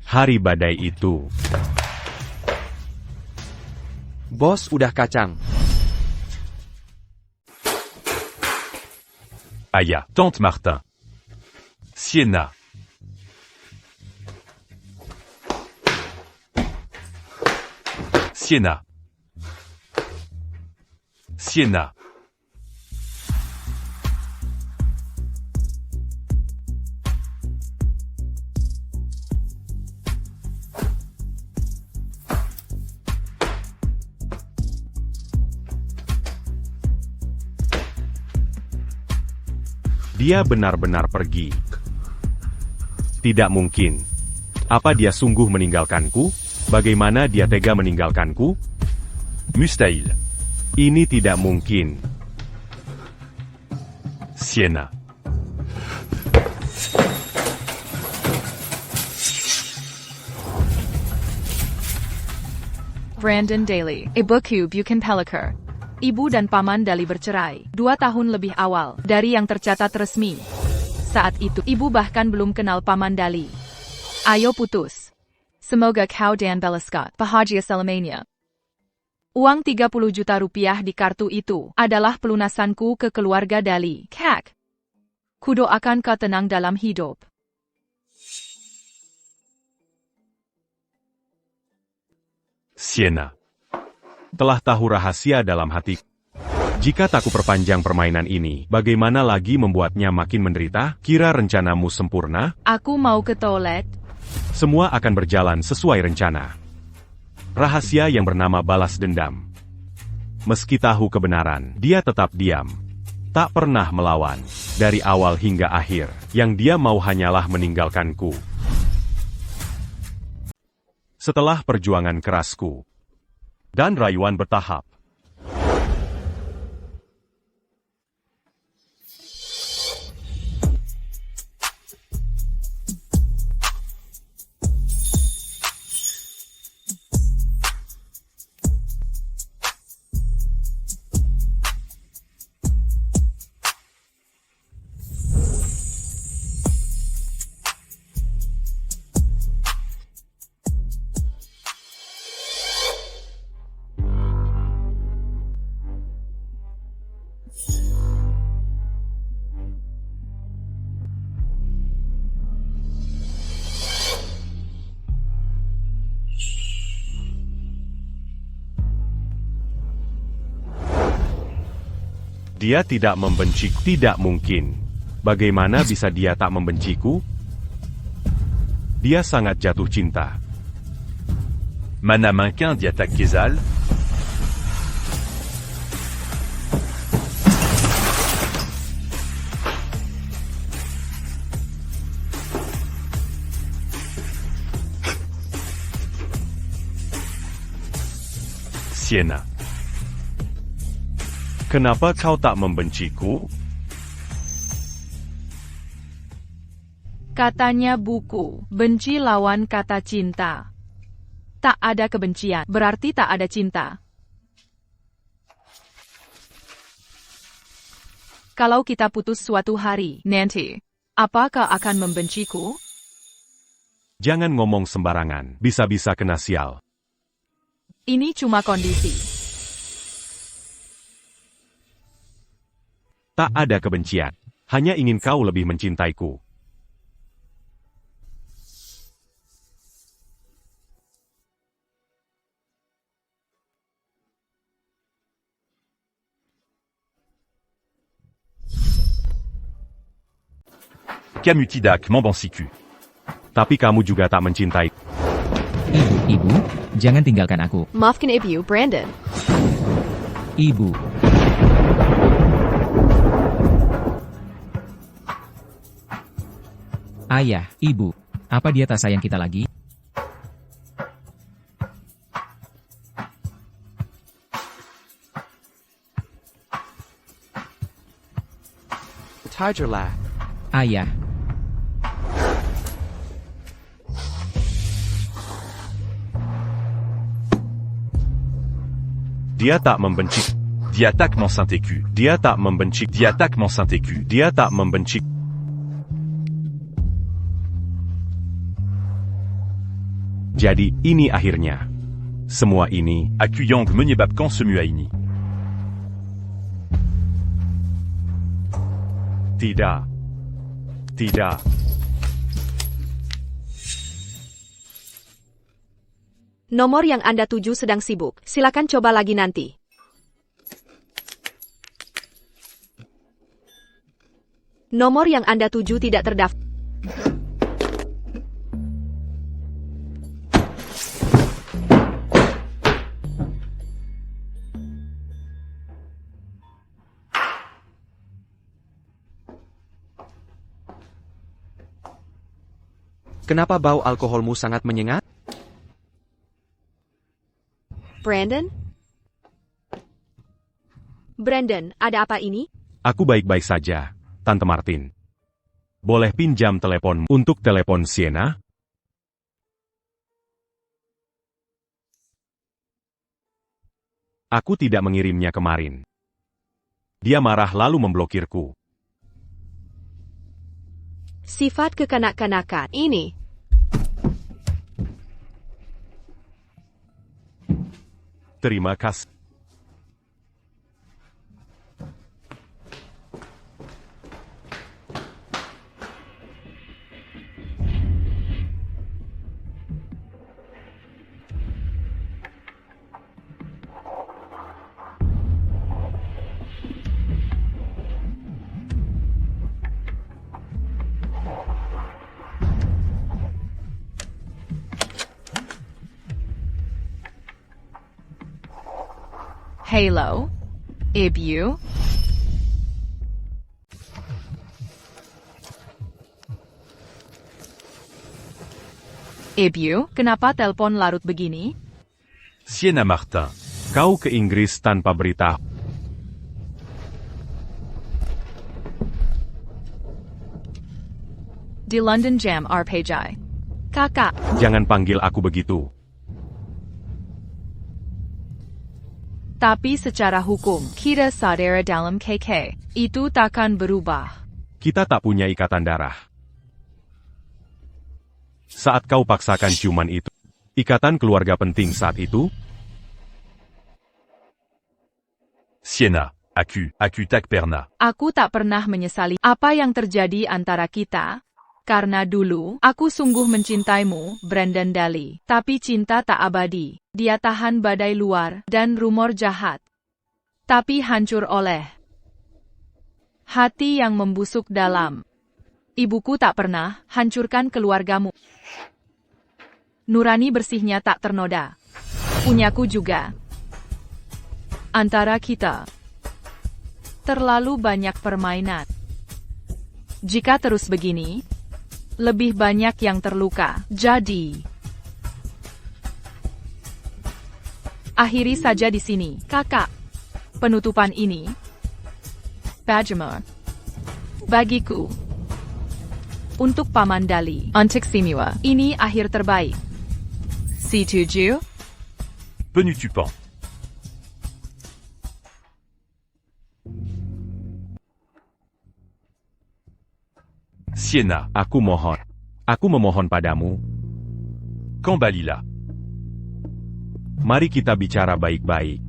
Hari badai itu. Bos udah kacang. Aya, Tante Martin. Sienna. Sienna. Sienna. Dia benar-benar pergi. Tidak mungkin. Apa dia sungguh meninggalkanku? Bagaimana dia tega meninggalkanku? Mustahil. Ini tidak mungkin. Sienna. Brandon Daly. Ibuku Buchan Peliker. Ibu dan paman Daly bercerai 2 tahun lebih awal dari yang tercatat resmi. Saat itu, ibu bahkan belum kenal paman Daly. Ayo putus. Semoga kau dan Bella Scott bahagia selamanya. Uang 30 juta rupiah di kartu itu adalah pelunasanku ke keluarga Daly. Kak. Kudoakan kau tenang dalam hidup. Sienna. Telah tahu rahasia dalam hati. Jika tak kuperpanjang permainan ini, bagaimana lagi membuatnya makin menderita? Kira rencanamu sempurna? Aku mau ke toilet. Semua akan berjalan sesuai rencana. Rahasia yang bernama balas dendam. Meski tahu kebenaran, dia tetap diam. Tak pernah melawan. Dari awal hingga akhir, yang dia mau hanyalah meninggalkanku. Setelah perjuangan kerasku dan rayuan bertahap, Dia tidak membenciku. Tidak mungkin. Bagaimana bisa dia tak membenciku? Dia sangat jatuh cinta. Mana mannequin dit attaque Kézal. Sienna. Kenapa kau tak membenciku? Katanya buku, benci lawan kata cinta. Tak ada kebencian, berarti tak ada cinta. Kalau kita putus suatu hari, nanti, apakah akan membenciku? Jangan ngomong sembarangan, bisa-bisa kena sial. Ini cuma kondisi. Tak ada kebencian. Hanya ingin kau lebih mencintaiku. Camutidac Mambansiku. Tapi kamu juga tak mencintai. Ibu, jangan tinggalkan aku. Maafkan ibu, Brandon. Ibu. Ayah, ibu, apa dia tak sayang kita lagi? Tigerlah. Ayah, Dia tak membenci. Dit attaque mon Saint-Écu. Dia tak membenci. Dit attaque mon Saint-Écu. Dia tak membenci. Jadi, ini akhirnya. Semua ini, Accuyang Menyebab Kan Semuaini. tidak. Tidak. Nomor yang Anda tuju sedang sibuk. Silakan coba lagi nanti. Nomor yang Anda tuju tidak terdaftar. Kenapa bau alkoholmu sangat menyengat? Brandon? Brandon, ada apa ini? Aku baik-baik saja, Tante Martin. Boleh pinjam telepon untuk telepon Sienna? Aku tidak mengirimnya kemarin. Dia marah lalu memblokirku. Sifat kekanak-kanakan ini. Terima kasih. Halo, Ibu. Ibu, kenapa telepon larut begini? Sienna Martin. Kau ke Inggris tanpa berita. Di London Jam RPG. Kakak, Jangan panggil aku begitu. tapi secara hukum, kita saudara dalam KK. Itu takkan berubah. Kita tak punya ikatan darah. Saat kau paksakan ciuman itu, ikatan keluarga penting saat itu, Sienna. Accu tac perna. Aku tak pernah menyesali apa yang terjadi antara kita. Karena dulu, aku sungguh mencintaimu, Brandon Daly. Tapi cinta tak abadi. Dia tahan badai luar dan rumor jahat. Tapi hancur oleh Hati yang membusuk dalam. Ibuku tak pernah hancurkan keluargamu. Nurani bersihnya tak ternoda. Punyaku juga. Antara kita terlalu banyak permainan. Jika terus begini, lebih banyak yang terluka. Jadi, akhiri saja di sini, kakak. Penutupan ini, Bajamar, bagiku. Untuk Paman Dali, untuk Simiwa, ini akhir terbaik. Setuju? Penu tu pan. Sienna, Aku mohon. Aku memohon padamu, Kambalila. mari kita bicara baik-baik.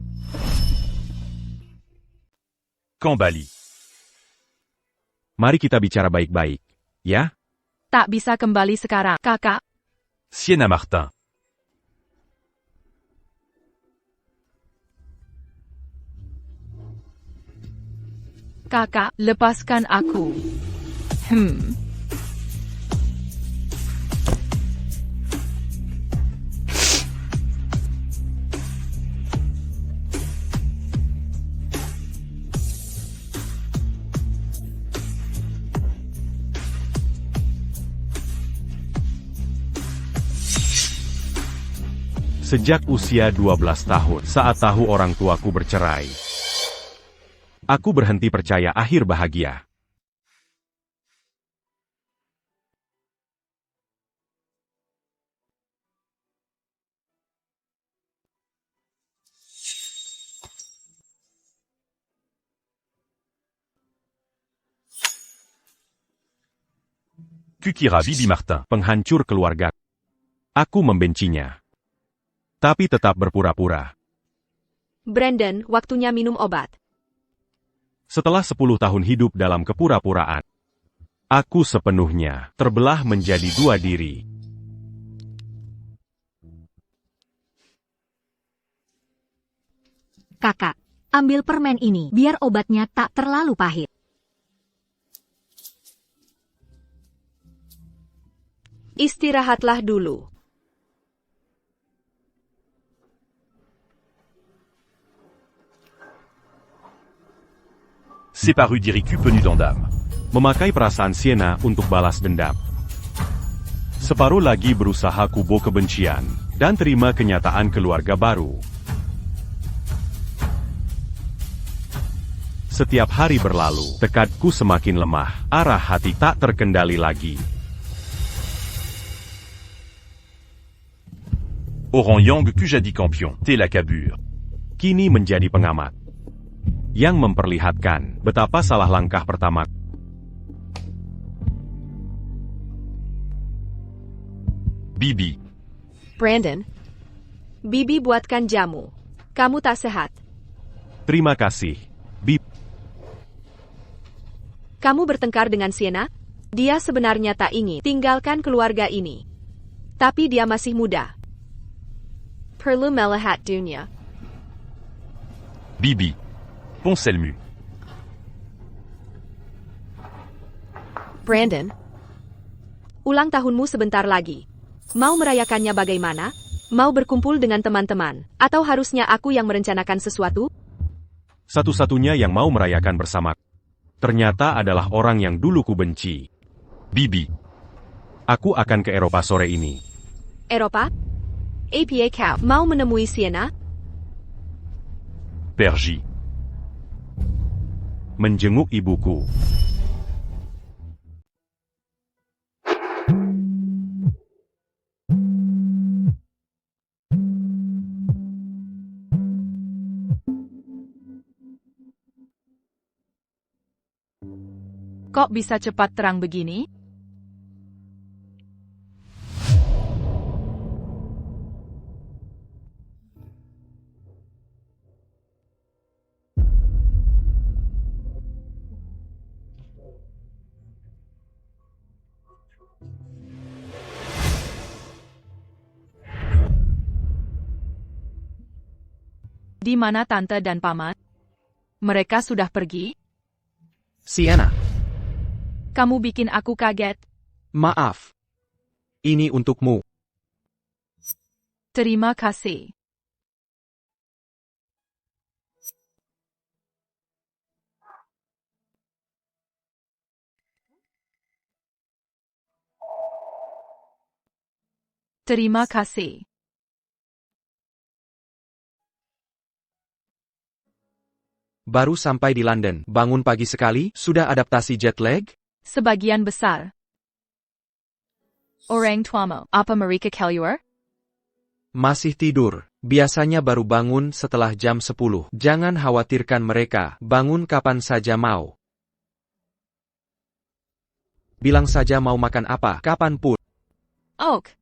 Kambali. Mari kita bicara baik-baik, ya? Tak bisa kembali sekarang, kakak. Sienna Martin. Kakak, lepaskan aku. Sejak usia 12 tahun, saat tahu orang tuaku bercerai, aku berhenti percaya akhir bahagia. Kukira Bibi Martin. Penghancur keluarga. Aku membencinya. Tapi tetap berpura-pura. Brandon, waktunya minum obat. Setelah 10 tahun hidup dalam kepura-puraan, aku sepenuhnya terbelah menjadi dua diri. Kakak, ambil permen ini biar obatnya tak terlalu pahit. Istirahatlah dulu. Séparu diriku penu d'endam. Memakai perasaan Sienna untuk balas dendam. Separuh lagi berusaha kubo kebencian, dan terima kenyataan keluarga baru. Setiap hari berlalu, tekadku semakin lemah, arah hati tak terkendali lagi. Oran Yang que jadi campion, t'es la cabure. Kini menjadi pengamat, yang memperlihatkan betapa salah langkah pertama. Bibi. Brandon, Bibi buatkan jamu. Kamu tak sehat. Terima kasih, Bib. Kamu bertengkar dengan Sienna? Dia sebenarnya tak ingin tinggalkan keluarga ini. Tapi dia masih muda. Perlu melihat dunia. Bibi. Ponselmu. Brandon, ulang tahunmu sebentar lagi. Mau merayakannya bagaimana? Mau berkumpul dengan teman-teman? Atau harusnya aku yang merencanakan sesuatu? Satu-satunya yang mau merayakan bersama ternyata adalah orang yang dulu ku benci. Bibi. Aku akan ke Eropa sore ini. Eropa? APA Cow mau menemui Sienna? Pergi. Menjenguk ibuku. Kok bisa cepat terang begini? Di mana tante dan paman? Mereka sudah pergi? Sienna, Kamu bikin aku kaget. maaf. Ini untukmu. Terima kasih. Terima kasih. Baru sampai di London, bangun pagi sekali, sudah adaptasi jet lag? Sebagian besar. Orang tuamu, apa mereka keluar? Masih tidur. Biasanya baru bangun setelah jam 10. Jangan khawatirkan mereka, bangun kapan saja mau. Bilang saja mau makan apa, kapanpun. Oak.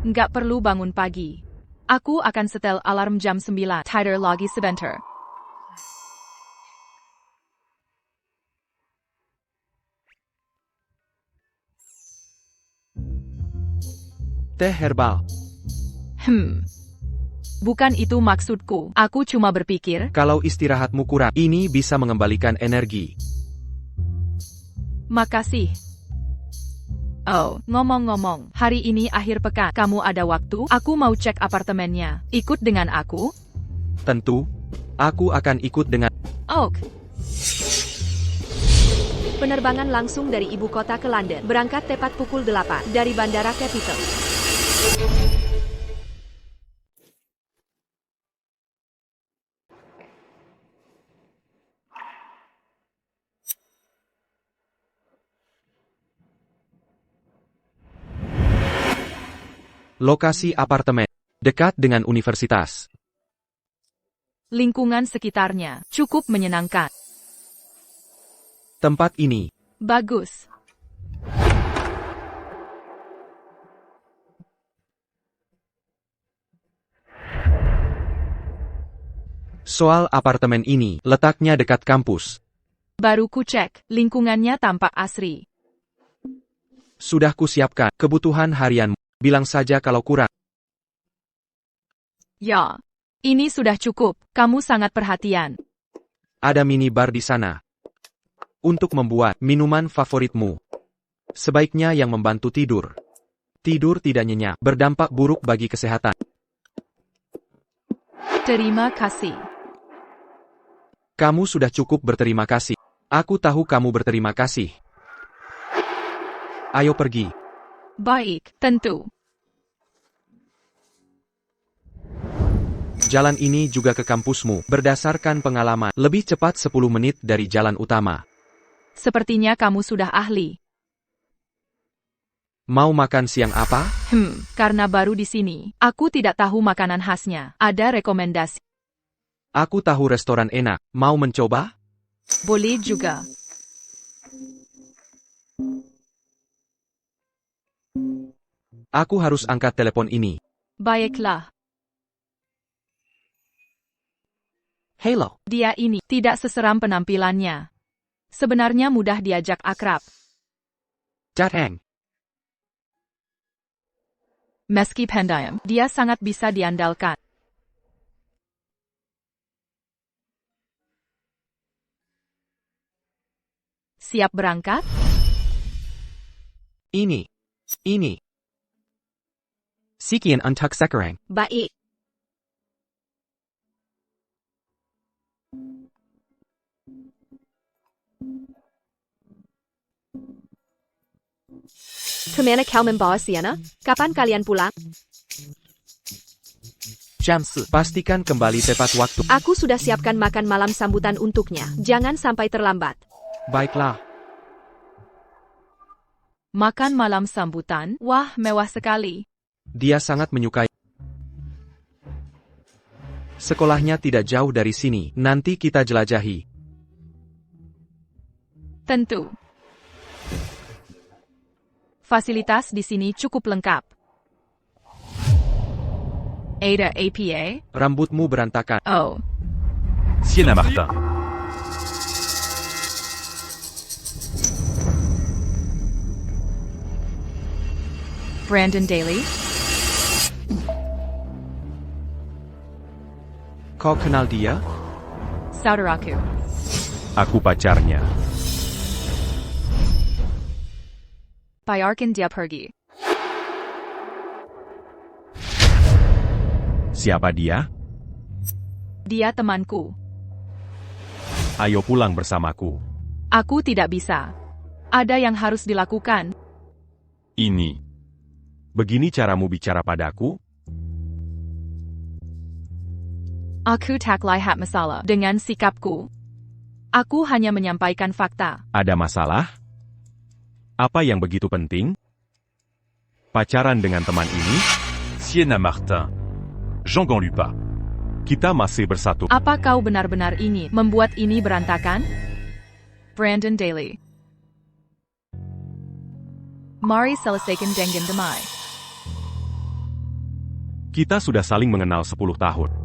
Nggak perlu bangun pagi. Aku akan setel alarm jam 9. Tidur lagi sebentar. Teh herbal. Bukan itu maksudku. Aku cuma berpikir, Kalau istirahatmu kurang, ini bisa mengembalikan energi. makasih. Oh, ngomong-ngomong, hari ini akhir pekan. Kamu ada waktu? Aku mau cek apartemennya. Ikut dengan aku? Tentu, aku akan ikut dengan... Oak. Penerbangan langsung dari ibu kota ke London. Berangkat tepat pukul 8 dari Bandara Capital. Lokasi apartemen. Dekat dengan universitas. Lingkungan sekitarnya cukup menyenangkan. Tempat ini. Bagus. Soal apartemen ini, letaknya dekat kampus. Baru ku cek, lingkungannya tampak asri. Sudah kusiapkan kebutuhan harianmu. Bilang saja kalau kurang. Ya, ini sudah cukup. Kamu sangat perhatian. Ada minibar di sana. Untuk membuat minuman favoritmu. Sebaiknya yang membantu tidur. Tidur tidak nyenyak, berdampak buruk bagi kesehatan. Terima kasih. Kamu sudah cukup berterima kasih. Aku tahu kamu berterima kasih. Ayo pergi. Baik, tentu. Jalan ini juga ke kampusmu. Berdasarkan pengalaman, lebih cepat 10 menit dari jalan utama. Sepertinya kamu sudah ahli. Mau makan siang apa? Karena baru di sini, aku tidak tahu makanan khasnya. Ada rekomendasi? Aku tahu restoran enak. Mau mencoba? Boleh juga. Aku harus angkat telepon ini. Baiklah. Hello. Dia ini tidak seseram penampilannya. Sebenarnya mudah diajak akrab. Datang. Meski pendiam, dia sangat bisa diandalkan. Siap berangkat? Ini. Sekian untuk sekarang. Baik. Kemana kau membawa Sienna? Kapan kalian pulang? Jam 4. Pastikan kembali tepat waktu. Aku sudah siapkan makan malam sambutan untuknya. Jangan sampai terlambat. Baiklah. Makan malam sambutan? Wah, mewah sekali. Dia sangat menyukai. Sekolahnya tidak jauh dari sini. Nanti kita jelajahi. Tentu. Fasilitas di sini cukup lengkap. Ada APA? Rambutmu berantakan. Oh, Sienna Martin. Brandon Daly? Kau kenal dia? Saudaraku. Aku pacarnya. Biarkan dia pergi. Siapa dia? Dia temanku. Ayo pulang bersamaku. Aku tidak bisa. Ada yang harus dilakukan. Ini. Begini caramu bicara padaku? Aku tak lihat masalah dengan sikapku. Aku hanya menyampaikan fakta. Ada masalah? Apa yang begitu penting? Pacaran dengan teman ini? Sienna Martin. Jean Ganlupa. Kita masih bersatu. Apa kau benar-benar ingin membuat ini berantakan? Brandon Daly. Mari selesaikan dengan damai. Kita sudah saling mengenal 10 tahun.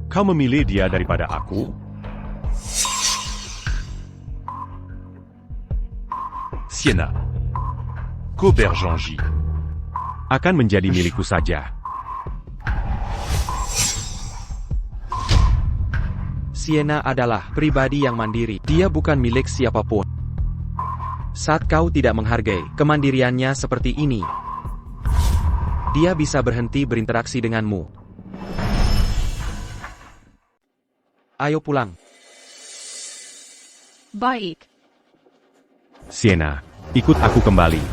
Kau memilih dia daripada aku? Sienna. Caubergenji. Akan menjadi milikku saja. Sienna adalah pribadi yang mandiri. Dia bukan milik siapapun. Saat kau tidak menghargai kemandiriannya seperti ini, dia bisa berhenti berinteraksi denganmu. Ayo pulang. Baik. Sienna, ikut aku kembali.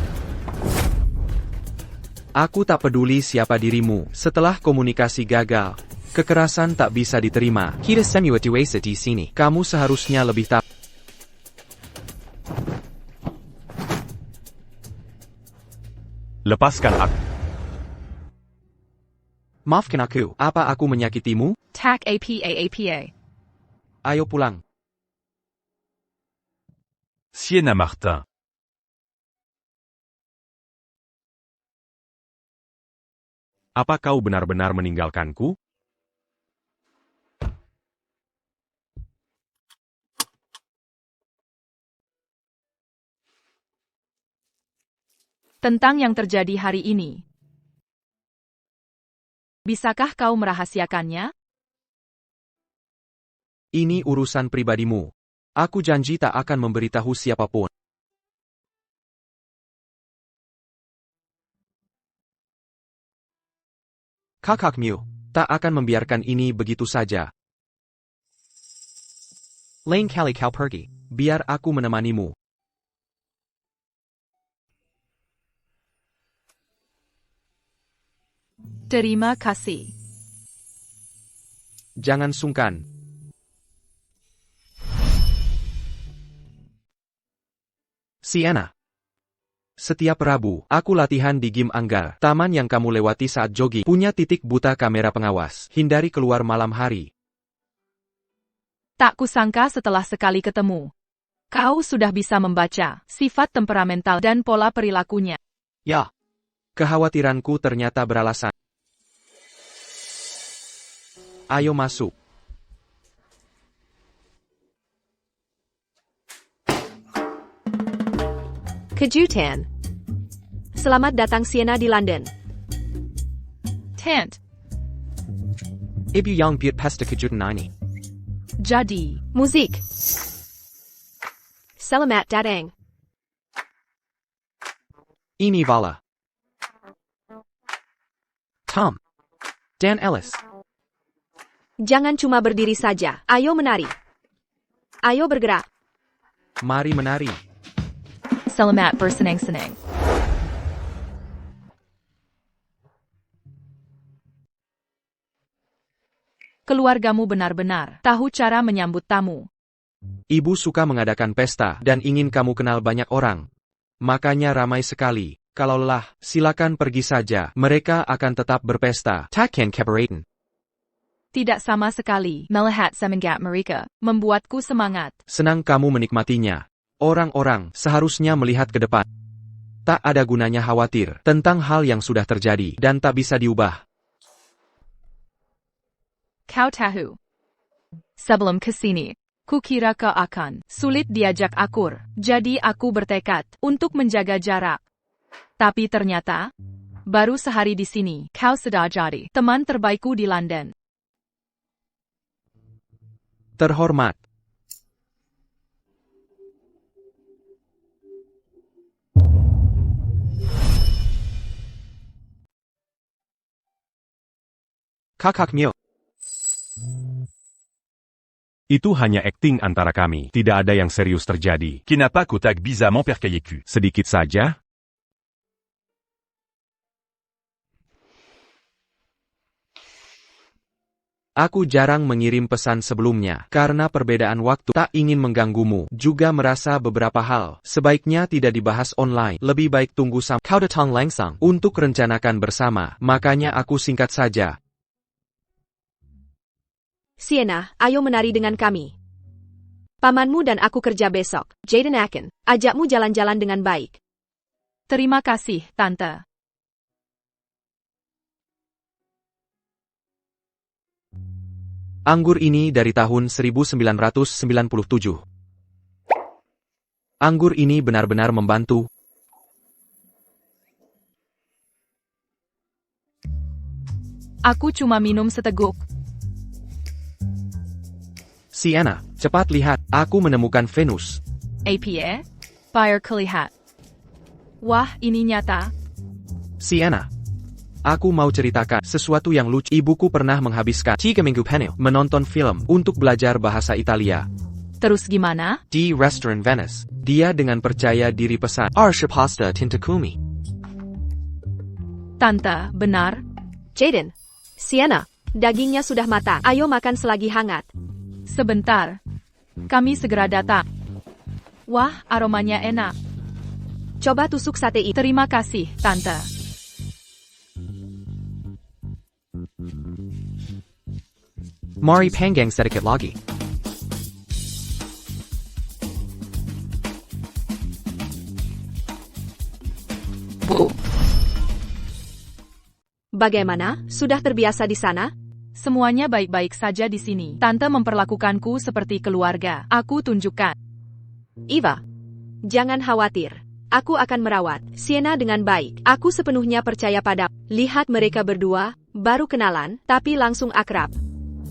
Aku tak peduli siapa dirimu. Setelah komunikasi gagal, kekerasan tak bisa diterima. Kita semua dewasa di sini. Kamu seharusnya lebih tahu. Lepaskan aku. Maafkan aku. Apa aku menyakitimu? Tak apa. Ayo pulang. Sienna Martin. Apa kau benar-benar meninggalkanku? Tentang yang terjadi hari ini. Bisakah kau merahasiakannya? Ini urusan pribadimu. Aku janji tak akan memberitahu siapapun. Kakakmu tak akan membiarkan ini begitu saja. Lain kali kau pergi, biar aku menemanimu. Terima kasih. Jangan sungkan. Sienna. Setiap Rabu, aku latihan di Gym Anggar. Taman yang kamu lewati saat jogging punya titik buta kamera pengawas. Hindari keluar malam hari. Tak kusangka setelah sekali ketemu. Kau sudah bisa membaca sifat temperamental dan pola perilakunya. Ya. Kekhawatiranku ternyata beralasan. Ayo masuk. Kejutan. Selamat datang Sienna di London. Tant. Ibu yang buat pesta kejutan ini. Jadi, Musik. Selamat datang. Ini Vala. Tom. Dan Ellis. Jangan cuma berdiri saja. Ayo menari. Ayo bergerak. Mari menari. selamat bersenang-senang. Keluargamu benar-benar tahu cara menyambut tamu. Ibu suka mengadakan pesta dan ingin kamu kenal banyak orang. Makanya ramai sekali. Kalau lelah, silakan pergi saja. Mereka akan tetap berpesta. Takkan keberatan. Tidak sama sekali. Melihat semangat mereka membuatku semangat. Senang kamu menikmatinya. Orang-orang seharusnya melihat ke depan. Tak ada gunanya khawatir tentang hal yang sudah terjadi dan tak bisa diubah. Kau tahu. Sebelum kesini, kukira kau akan sulit diajak akur. Jadi aku bertekad untuk menjaga jarak. Tapi ternyata, baru sehari di sini, kau sudah jadi teman terbaikku di London. Terhormat. Kakaknya. Itu hanya akting antara kami. Tidak ada yang serius terjadi. Kenapa kau tak bisa mempercayaku? Sedikit saja. Aku jarang mengirim pesan sebelumnya, karena perbedaan waktu tak ingin mengganggumu, juga merasa beberapa hal sebaiknya tidak dibahas online, lebih baik tunggu sampai kau datang langsung untuk rencanakan bersama, makanya aku singkat saja. Sienna, ayo menari dengan kami. Pamanmu dan aku kerja besok. Jaden akan ajakmu jalan-jalan dengan baik. Terima kasih, Tante. Anggur ini dari tahun 1997. Anggur ini benar-benar membantu. Aku cuma minum seteguk. Sienna, cepat lihat, aku menemukan Venus. APA? Fire kelihat. Wah, ini nyata. Sienna, aku mau ceritakan sesuatu yang lucu. Ibuku pernah menghabiskan 3 minggu penuh menonton film untuk belajar bahasa Italia. Terus gimana? Di restoran Venice, dia dengan percaya diri pesan Arsha pasta tintakumi. Tante, benar? Jaden, Sienna, dagingnya sudah matang. Ayo makan selagi hangat. Sebentar. Kami segera datang. Wah, aromanya enak. Coba tusuk sate itu. Terima kasih, Tante. Mari panggang sedikit lagi. Bu. Bagaimana? Sudah terbiasa di sana? Semuanya baik-baik saja di sini. Tante memperlakukanku seperti keluarga. Aku tunjukkan. Eva, jangan khawatir. Aku akan merawat Sienna dengan baik. Aku sepenuhnya percaya pada. Lihat mereka berdua, baru kenalan, tapi langsung akrab.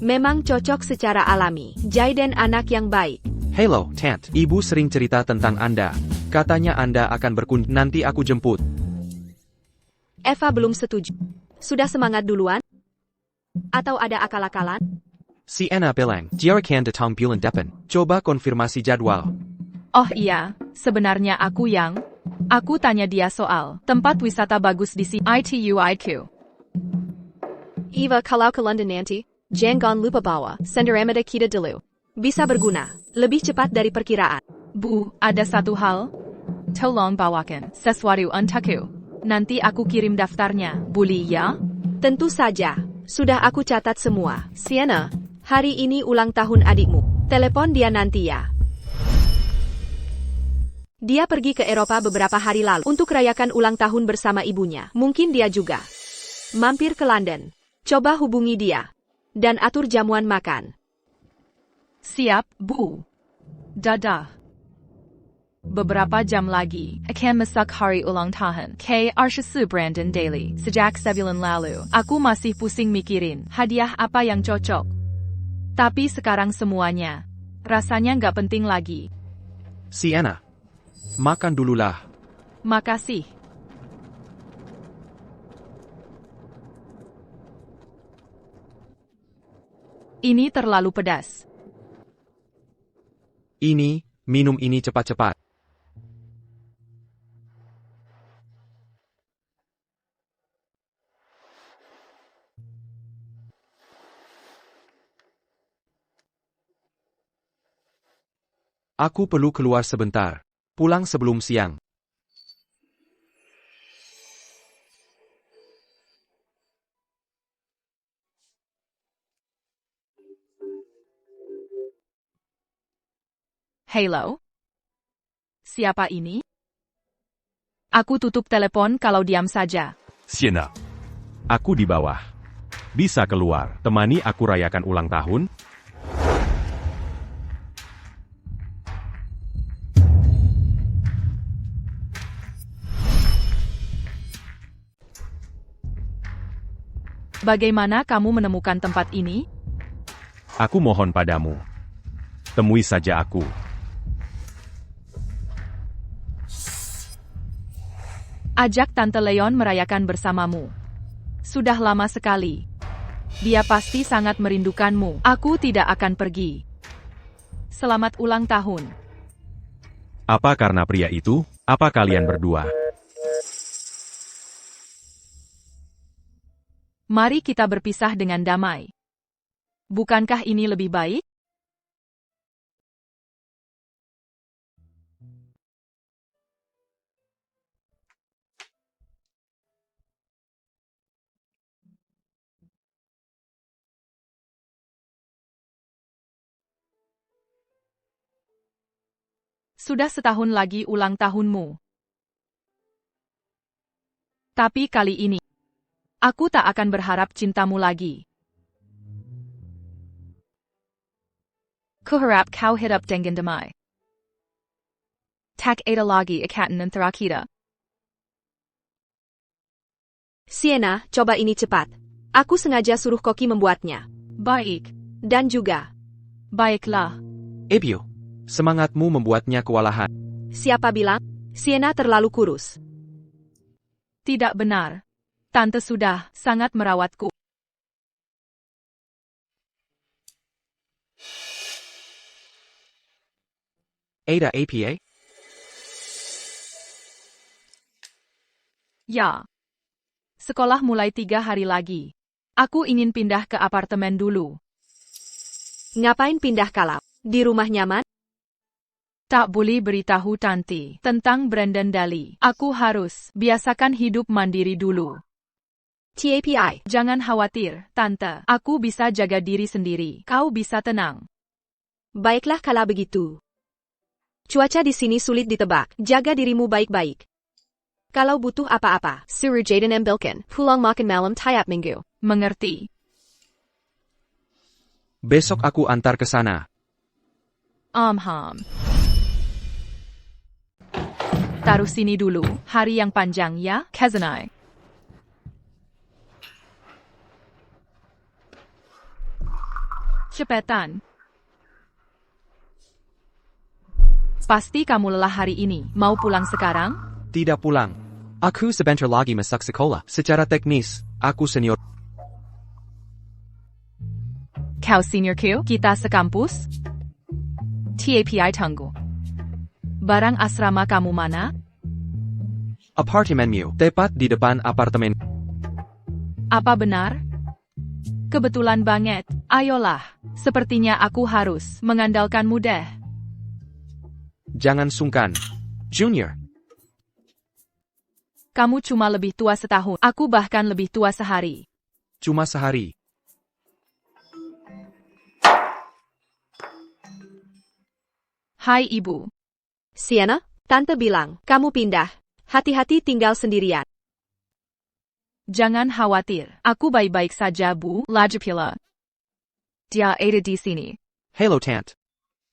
Memang cocok secara alami. Jaden anak yang baik. Hello, Tant. Ibu sering cerita tentang Anda. Katanya Anda akan berkunjung. Nanti aku jemput. Eva belum setuju. Sudah semangat duluan? Atau ada akal-akalan? Sienna bilang, dia akan datang bulan depan. Coba konfirmasi jadwal. Oh iya, sebenarnya Aku tanya dia soal tempat wisata bagus di sini. ITU. Eva, kalau ke London nanti, jangan lupa bawa senderameda kita dulu. Bisa berguna, lebih cepat dari perkiraan. Bu, ada satu hal. Tolong bawakan sesuatu untukku. Nanti aku kirim daftarnya, boleh ya? Tentu saja, sudah aku catat semua. Sienna, hari ini ulang tahun adikmu. Telepon dia nanti ya. Dia pergi ke Eropa beberapa hari lalu untuk rayakan ulang tahun bersama ibunya. Mungkin dia juga mampir ke London. Coba hubungi dia. Dan atur jamuan makan. Siap, Bu. Dadah. Beberapa jam lagi, akan masak hari ulang tahun. Arsha Brandon Daly. Sejak sebulan lalu, aku masih pusing mikirin hadiah apa yang cocok. Tapi sekarang semuanya rasanya nggak penting lagi. Sienna, makan dululah. Makasih. Ini terlalu pedas. Minum ini cepat-cepat. Aku perlu keluar sebentar. Pulang sebelum siang. Hello? Siapa ini? Aku tutup telepon kalau diam saja. Sienna. Aku di bawah. Bisa keluar, temani aku rayakan ulang tahun? Bagaimana kamu menemukan tempat ini? Aku mohon padamu. temui saja aku. Ajak Tante Leon merayakan bersamamu. Sudah lama sekali. Dia pasti sangat merindukanmu. Aku tidak akan pergi. Selamat ulang tahun. Apa karena pria itu? Apa kalian berdua? Mari kita berpisah dengan damai. Bukankah ini lebih baik? Sudah setahun lagi ulang tahunmu. Tapi kali ini, aku tak akan berharap cintamu lagi. Kuharap kau hidup dengan damai. Tak ada lagi ikatan antara kita. Sienna, coba ini cepat. Aku sengaja suruh Koki membuatnya. Baik. Dan juga, Baiklah. Ebio, semangatmu membuatnya kewalahan. siapa bilang? Sienna terlalu kurus. Tidak benar. Tante sudah sangat merawatku. Ada apa? Ya. Sekolah mulai 3 hari lagi. Aku ingin pindah ke apartemen dulu. Ngapain pindah kalau? Di rumah nyaman? Tak boleh beritahu Tante tentang Brandon Daly. Aku harus biasakan hidup mandiri dulu. TAPI. Jangan khawatir, Tante. Aku bisa jaga diri sendiri. Kau bisa tenang. Baiklah kalau begitu. Cuaca di sini sulit ditebak. Jaga dirimu baik-baik. Kalau butuh apa-apa, suruh Jaden ambilkan. Pulang makan malam tiap minggu. Mengerti. Besok aku antar ke sana. Ham. Taruh sini dulu. Hari yang panjang ya, Kazanai. Cepetan. Pasti kamu lelah hari ini. Mau pulang sekarang? Tidak pulang. Aku sebentar lagi masuk sekolah. Secara teknis, aku senior. Kau seniorku? Kita sekampus? TAPI tunggu. Barang asrama kamu mana? Apartemenmu, tepat di depan apartemen. Apa benar? Kebetulan banget. Ayolah. Sepertinya aku harus mengandalkanmu deh. Jangan sungkan. Junior. Kamu cuma lebih tua setahun. Aku bahkan lebih tua sehari. Cuma sehari. Hai Ibu. Sienna, Tante bilang, kamu pindah. Hati-hati tinggal sendirian. Jangan khawatir. Aku baik-baik saja, Bu. Lajapila. Dia ada di sini. Hello, Tant.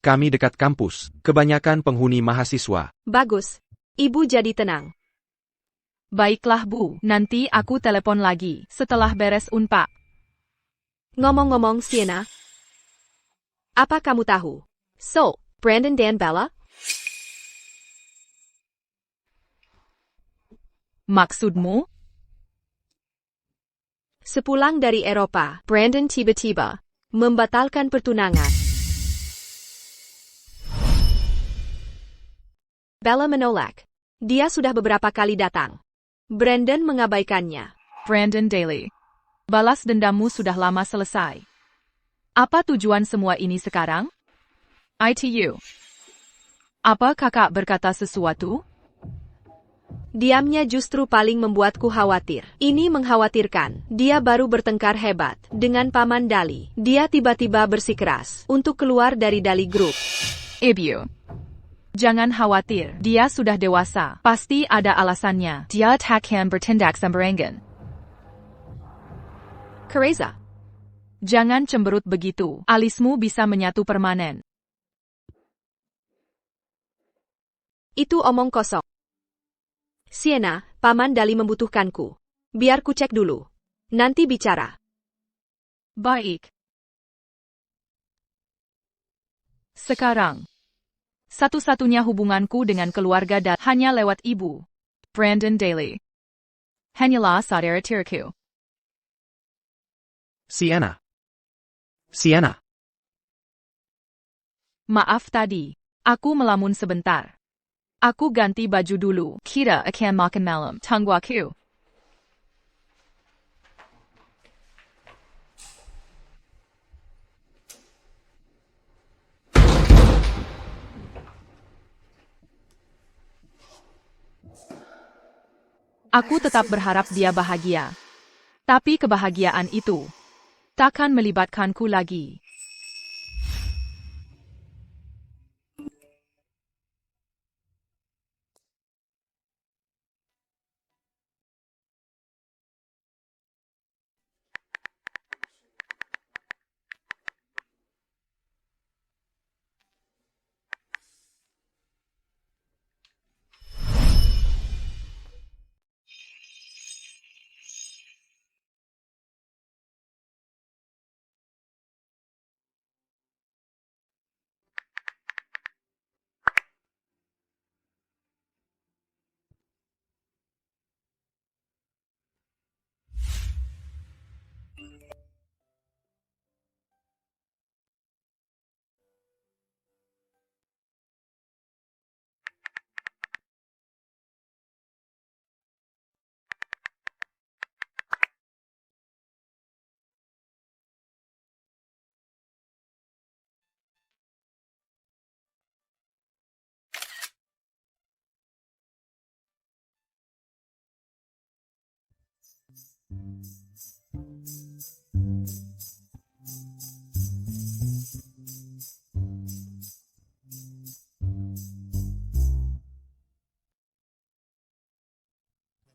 Kami dekat kampus. Kebanyakan penghuni mahasiswa. Bagus. Ibu jadi tenang. Baiklah, Bu. Nanti aku telepon lagi setelah beres unpak. Ngomong-ngomong, Sienna. Apa kamu tahu? So, Brandon dan Bella? Maksudmu? Sepulang dari Eropa, Brandon tiba-tiba membatalkan pertunangan. Bella menolak. Dia sudah beberapa kali datang. Brandon mengabaikannya. Brandon Daly. Balas dendammu sudah lama selesai. Apa tujuan semua ini sekarang? ITU. Apa kakak berkata sesuatu? Diamnya justru paling membuatku khawatir. Ini mengkhawatirkan. Dia baru bertengkar hebat dengan Paman Dali. Dia tiba-tiba bersikeras untuk keluar dari Dali Group. Ibu. Jangan khawatir. Dia sudah dewasa. Pasti ada alasannya. Dia takkan bertindak sembarangan. Kereza. Jangan cemberut begitu. Alismu bisa menyatu permanen. Itu omong kosong. Sienna, Paman Dali membutuhkanku. Biar ku cek dulu. Nanti bicara. Baik. Sekarang, satu-satunya hubunganku dengan keluarga hanya lewat ibu. Brandon Daly. Hanyalah saudara tiriku. Sienna. Sienna. Maaf tadi. Aku melamun sebentar. Aku ganti baju dulu. Kita akan makan malam. Tunggu aku. Aku tetap berharap dia bahagia. Tapi kebahagiaan itu takkan melibatkanku lagi.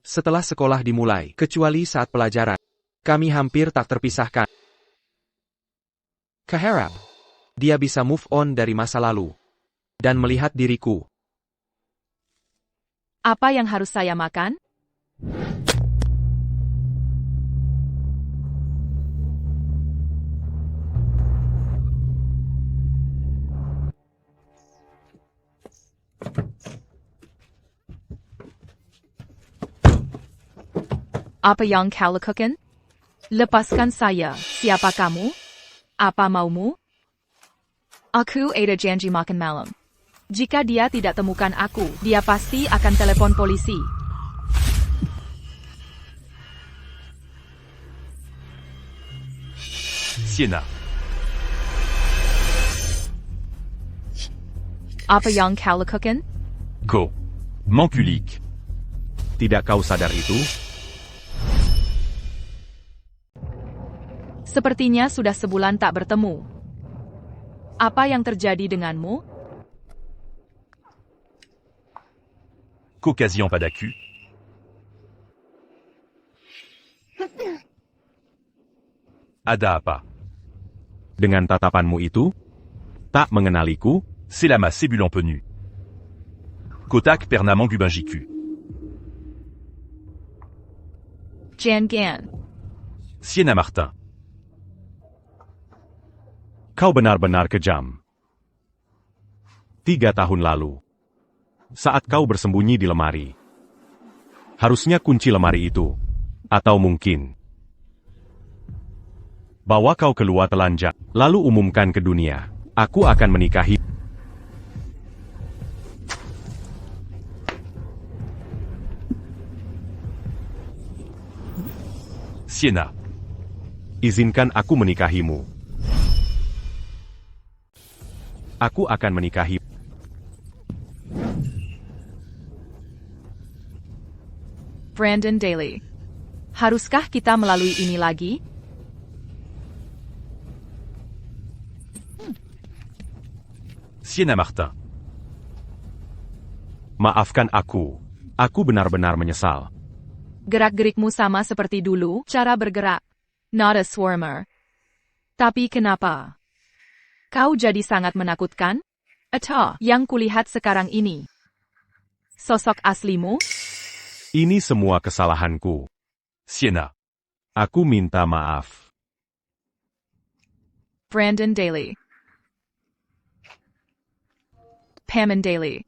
Setelah sekolah dimulai, kecuali saat pelajaran, kami hampir tak terpisahkan. Kuharap dia bisa move on dari masa lalu dan melihat diriku. Apa yang harus saya makan? Apa yang kau lakukan? Lepaskan saya. Siapa kamu? Apa maumu? Aku ada janji makan malam. Jika dia tidak temukan aku, dia pasti akan telepon polisi. Sienna. Apa yang kau lakukan? Go. M'enculique. Tidak kau sadar itu? Sepertinya sudah sebulan tak bertemu. Apa yang terjadi denganmu? Caucasien Padaku. Ada apa? Dengan tatapanmu itu? Tak mengenaliku? C'est la masse Sébulan Penu. Kotak Pernaman Gubinjiku. Jan Gan. Sienna Martin. Kau benar-benar kejam. 3 tahun lalu, saat kau bersembunyi di lemari, harusnya kunci lemari itu, atau mungkin bawa kau keluar telanjang, lalu umumkan ke dunia, aku akan menikahi. Sienna. Izinkan aku menikahimu. Aku akan menikahi. Brandon Daly. Haruskah kita melalui ini lagi? Sienna Martin. Maafkan aku. Aku benar-benar menyesal. Gerak-gerikmu sama seperti dulu, cara bergerak. Not a swarmer. Tapi kenapa? Kau jadi sangat menakutkan? Atau yang kulihat sekarang ini? Sosok aslimu? Ini semua kesalahanku. Sienna. Aku minta maaf. Brandon Daly. Pam and Daly.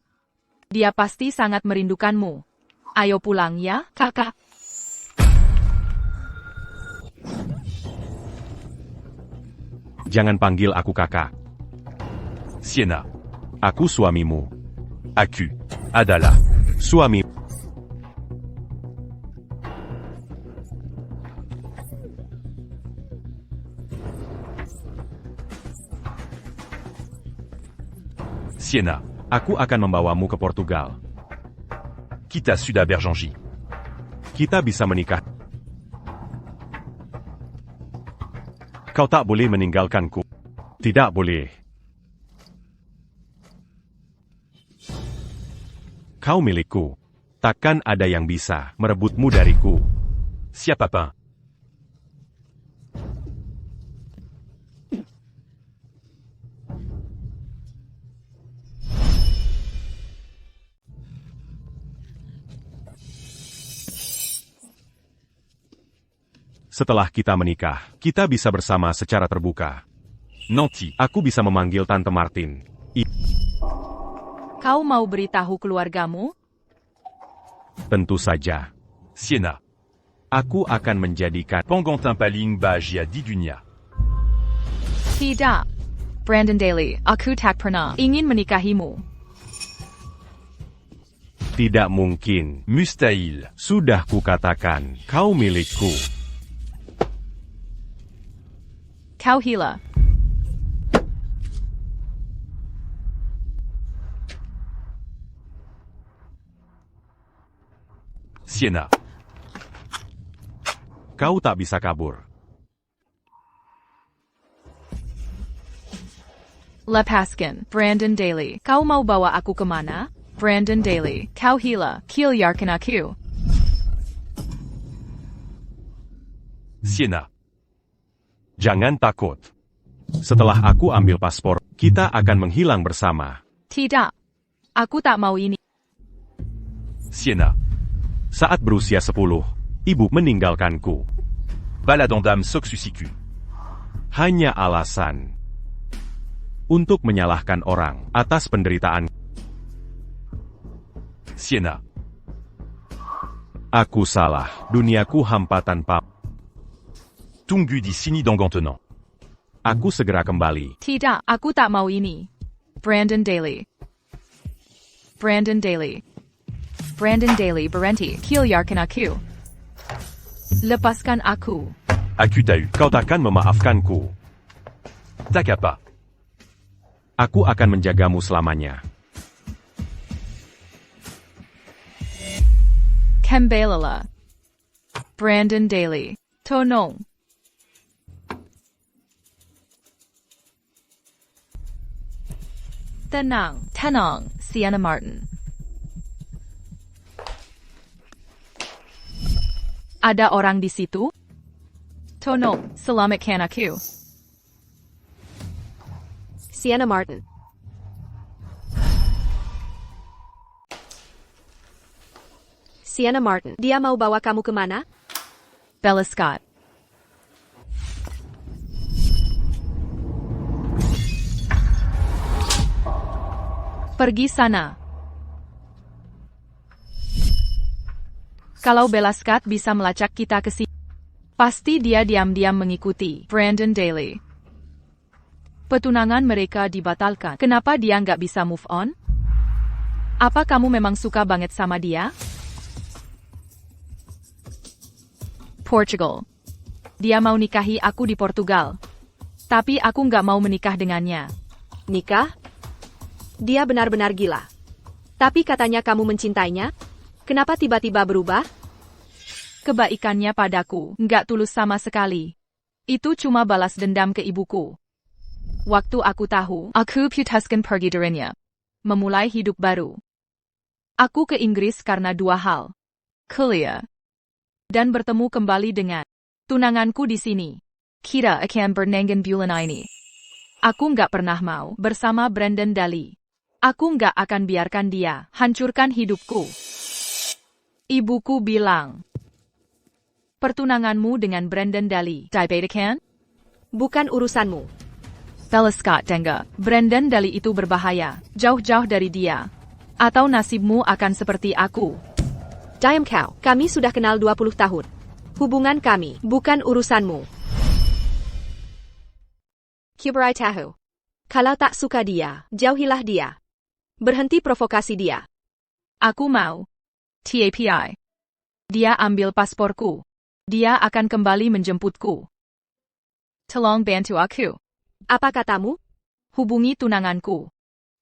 Dia pasti sangat merindukanmu. Ayo pulang ya, kakak. Jangan panggil aku kakak. Sienna. Aku suamimu. Aku. Adalah. Suami. Sienna. Aku akan membawamu ke Portugal. Kita sudah berjanji. Kita bisa menikah. Kau tak boleh meninggalkanku. Tidak boleh. Kau milikku. Takkan ada yang bisa merebutmu dariku. Siapa Papin. Setelah kita menikah, kita bisa bersama secara terbuka. Nanti. Aku bisa memanggil Tante Martin. Kau mau beritahu keluargamu? Tentu saja. Sienna. Aku akan menjadikan Pangantin paling bahagia di dunia. Tidak. Brandon Daly, aku tak pernah ingin menikahimu. tidak mungkin. Mustahil. Sudah kukatakan, kau milikku. Kau gila. Sienna. Kau tak bisa kabur. Lepaskan, Brandon Daly. Kau mau bawa aku kemana? Brandon Daly, kau gila. Kilyarkan aku. Sienna. Jangan takut. Setelah aku ambil paspor, kita akan menghilang bersama. Tidak. Aku tak mau ini. Sienna. Saat berusia 10, ibu meninggalkanku. Baladondam Soksusiku. Hanya alasan untuk menyalahkan orang atas penderitaan. Sienna. Aku salah, duniaku hampa tanpa. Tunggu di sini dangantenant. Aku segera kembali. Tidak, aku tak mau ini. Brandon Daly. Brandon Daly. Brandon Daly berhenti. Kilyarkan aku. Lepaskan aku. Aku tahu. Kau takkan memaafkanku. Tak apa. Aku akan menjagamu selamanya. Kembalilah. Brandon Daly. Tolong. Tenang, tenang, Sienna Martin. Ada orang di situ? Tolong, selamatkan aku. Sienna Martin. Sienna Martin, dia mau bawa kamu kemana? Bella Scott. Pergi sana. Kalau Bella Scott bisa melacak kita ke sini, pasti dia diam-diam mengikuti Brandon Daly. Petunangan mereka dibatalkan. Kenapa dia nggak bisa move on? Apa kamu memang suka banget sama dia? Portugal. Dia mau nikahi aku di Portugal. Tapi aku nggak mau menikah dengannya. Nikah? Dia benar-benar gila. Tapi katanya kamu mencintainya? Kenapa tiba-tiba berubah? Kebaikannya padaku nggak tulus sama sekali. Itu cuma balas dendam ke ibuku. Waktu aku tahu, aku putuskan pergi darinya. Memulai hidup baru. Aku ke Inggris karena dua hal. Kuliah. Dan bertemu kembali dengan tunanganku di sini. Kita akan bernenggan bulan ini. Aku nggak pernah mau bersama Brandon Daly. Aku nggak akan biarkan dia hancurkan hidupku. Ibuku bilang, pertunanganmu dengan Brandon Daly dibatalkan? Bukan urusanmu. Bella Scott Denga, Brandon Daly itu berbahaya. Jauh-jauh dari dia. Atau nasibmu akan seperti aku. Diam kau, kami sudah kenal 20 tahun. Hubungan kami, bukan urusanmu. Kuberai tahu. Kalau tak suka dia, jauhilah dia. Berhenti provokasi dia. Aku mau. TAPI. Dia ambil pasporku. Dia akan kembali menjemputku. Tolong bantu aku. Apa katamu? Hubungi tunanganku.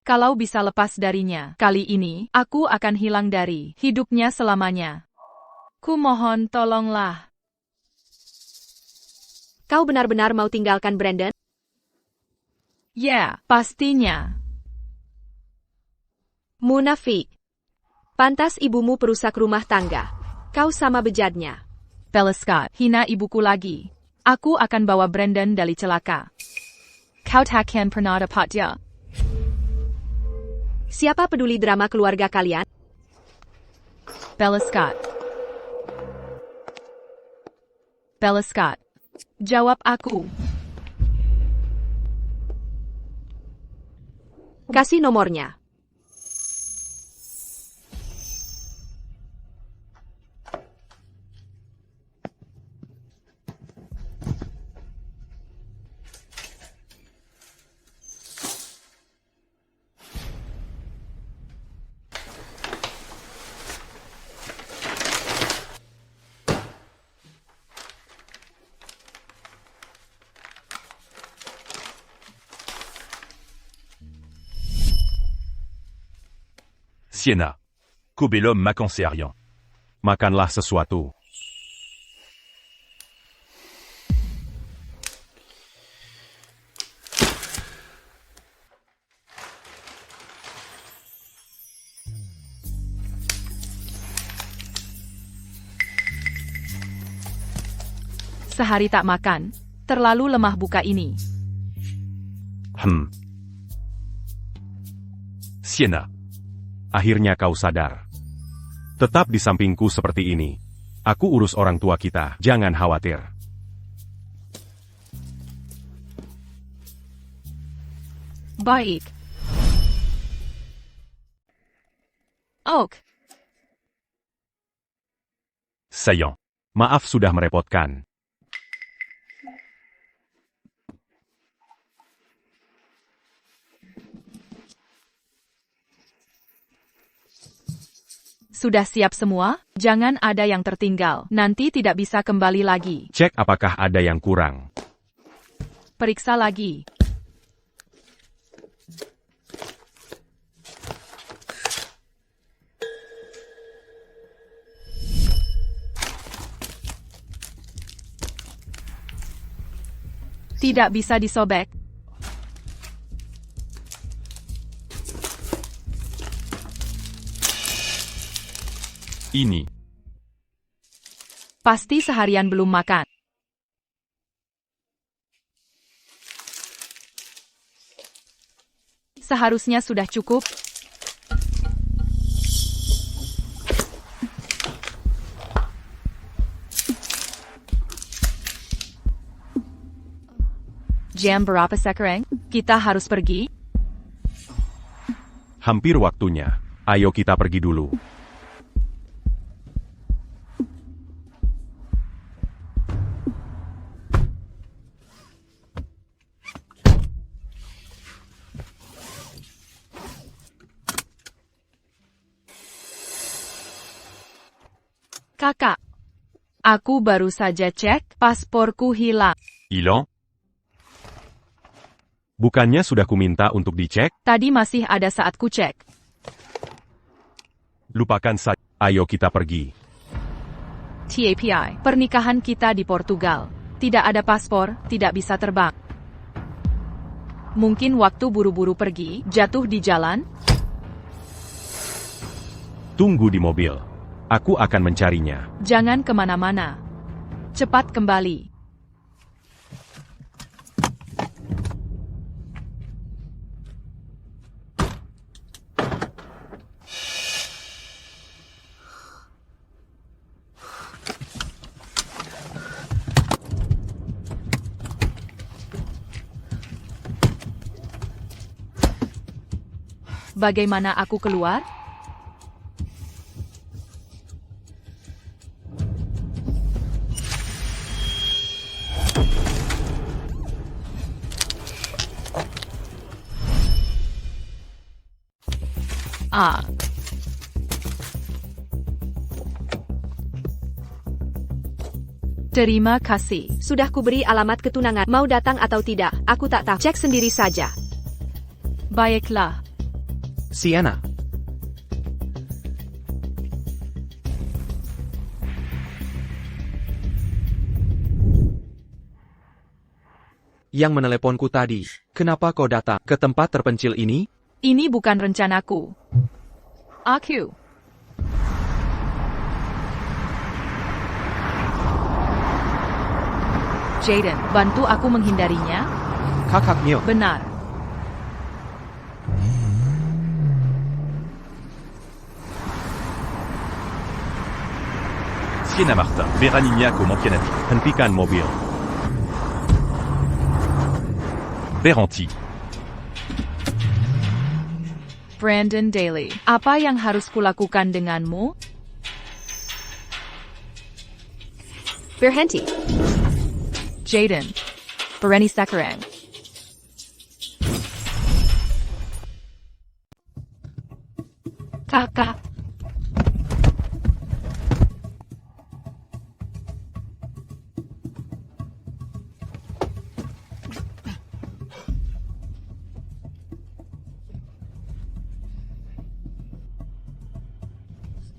Kalau bisa lepas darinya, kali ini, aku akan hilang dari hidupnya selamanya. Kumohon tolonglah. Kau benar-benar mau tinggalkan Brandon? Ya, pastinya. Munafik. Pantas ibumu perusak rumah tangga. Kau sama bejatnya. Bella Scott, hina ibuku lagi. Aku akan bawa Brandon dari celaka. Kau takkan pernah dapat dia. Siapa peduli drama keluarga kalian? Bella Scott. Bella Scott. Jawab aku. Kasih nomornya. Sienna. Cobellum macancerian. Makanlah sesuatu. Sehari tak makan. Terlalu lemah buka ini. Sienna. Akhirnya kau sadar. Tetap di sampingku seperti ini. Aku urus orang tua kita, jangan khawatir. Baik. Oak. Saillant. Maaf sudah merepotkan. Sudah siap semua? Jangan ada yang tertinggal. Nanti tidak bisa kembali lagi. Cek apakah ada yang kurang. Periksa lagi. Tidak bisa disobek. Ini. Pasti seharian belum makan. Seharusnya sudah cukup. Jam berapa sekarang? Kita harus pergi. Hampir waktunya. Ayo kita pergi dulu. Kakak. Aku baru saja cek, pasporku hilang. Hilang? Bukannya sudah kuminta untuk dicek? Tadi masih ada saat ku cek. Lupakan saja. Ayo kita pergi. TAPI, pernikahan kita di Portugal. Tidak ada paspor, tidak bisa terbang. Mungkin waktu buru-buru pergi, jatuh di jalan? Tunggu di mobil. Aku akan mencarinya. Jangan kemana-mana. Cepat kembali. bagaimana aku keluar? Ah. Terima kasih. Sudah kuberi alamat ketunangan. Mau datang atau tidak, aku tak tahu. Cek sendiri saja. Baiklah. Sienna. Yang meneleponku tadi, kenapa kau datang ke tempat terpencil ini? Ini bukan rencanaku. Aku. Jaden, bantu aku menghindarinya? Kakaknya. Benar. Sienna Martin, Beranignac au Manpianati. Hentikan mobil. Beranti. Brandon Daly, apa yang harus kulakukan denganmu? Berhenti. Jaden. Berani Sakarang. Kakak.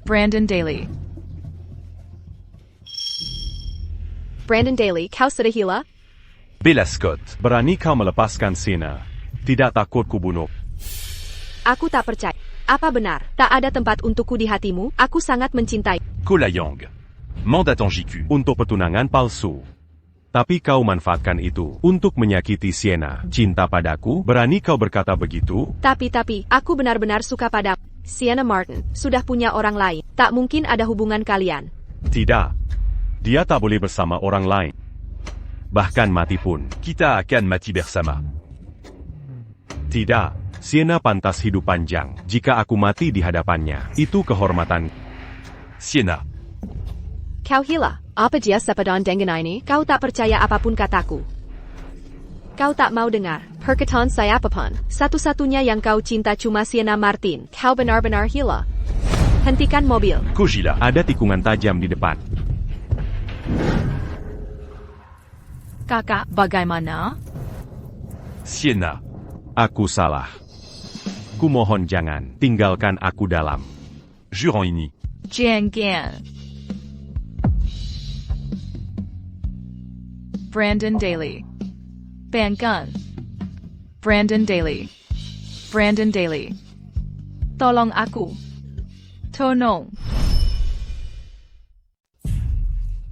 Brandon Daly. Brandon Daly, kau sudah gila? Bella Scott. Berani kau melepaskan Sienna? Tidak takut kubunuh. Aku tak percaya. Apa benar? Tak ada tempat untukku di hatimu? Aku sangat mencintai. Kola Yang. Mandat en JQ. Untuk petunangan palsu. Tapi kau manfaatkan itu untuk menyakiti Sienna. Cinta padaku? Berani kau berkata begitu? Tapi, aku benar-benar suka padamu. Sienna Martin sudah punya orang lain. Tak mungkin ada hubungan kalian. Tidak. Dia tak boleh bersama orang lain. Bahkan mati pun. Kita akan mati bersama. Tidak. Sienna pantas hidup panjang. Jika aku mati di hadapannya, itu kehormatan. Sienna. Kau gila? Apa dia sepadan dengan ini? Kau tak percaya apapun kataku. Kau tak mau dengar. Perkataan saya apapun. Satu-satunya yang kau cinta cuma Sienna Martin. Kau benar-benar gila. Hentikan mobil. Kojila. Ada tikungan tajam di depan. Kakak, bagaimana? Sienna. Aku salah. Kumohon jangan tinggalkan aku dalam. Jure en ini. Jangan. Brandon Daly. Banggun. Brandon Daly. Brandon Daly. Tolong aku. Tolong.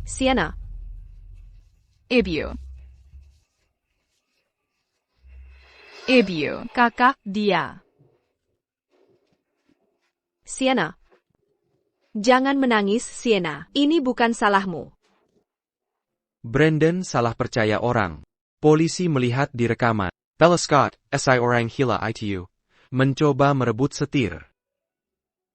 Sienna. Ibu. Ibu, kakak dia. Sienna. Jangan menangis, Sienna. Ini bukan salahmu. Brandon salah percaya orang. Polisi melihat di rekaman. Bella Scott, SI orang gila itu, mencoba merebut setir.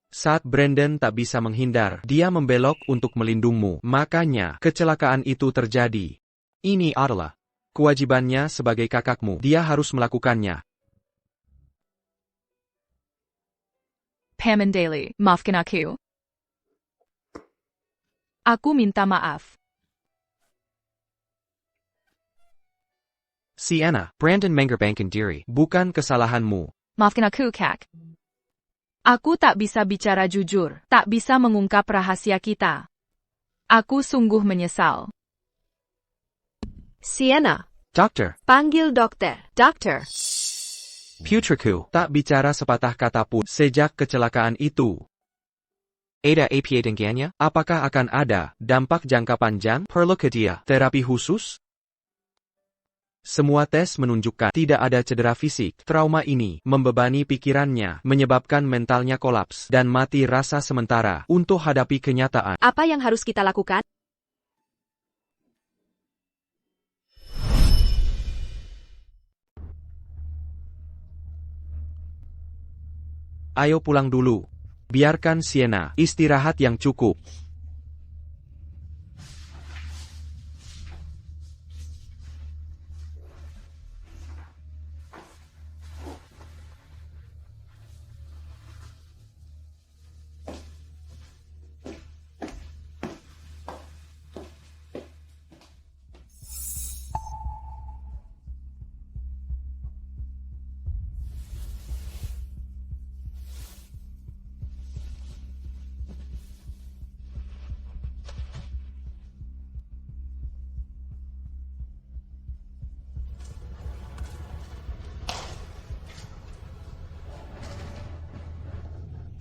Saat Brandon tak bisa menghindar, dia membelok untuk melindungmu. Makanya, kecelakaan itu terjadi. Ini adalah kewajibannya sebagai kakakmu. Dia harus melakukannya. Pam and Daly, maafkan aku. Aku minta maaf. Sienna, Brandon menggerbangkan diri. Bukan kesalahanmu. Maafkan aku, Kak. Aku tak bisa bicara jujur, tak bisa mengungkap rahasia kita. Aku sungguh menyesal. Sienna. Dokter, Panggil dokter. Dokter. putriku, tak bicara sepatah kata pun sejak kecelakaan itu. Ada APA dengannya? Apakah akan ada dampak jangka panjang? Perlu ke dia terapi khusus? Semua tes menunjukkan tidak ada cedera fisik. Trauma ini membebani pikirannya, menyebabkan mentalnya kolaps dan mati rasa sementara untuk hadapi kenyataan. Apa yang harus kita lakukan? Ayo pulang dulu. Biarkan Sienna istirahat yang cukup.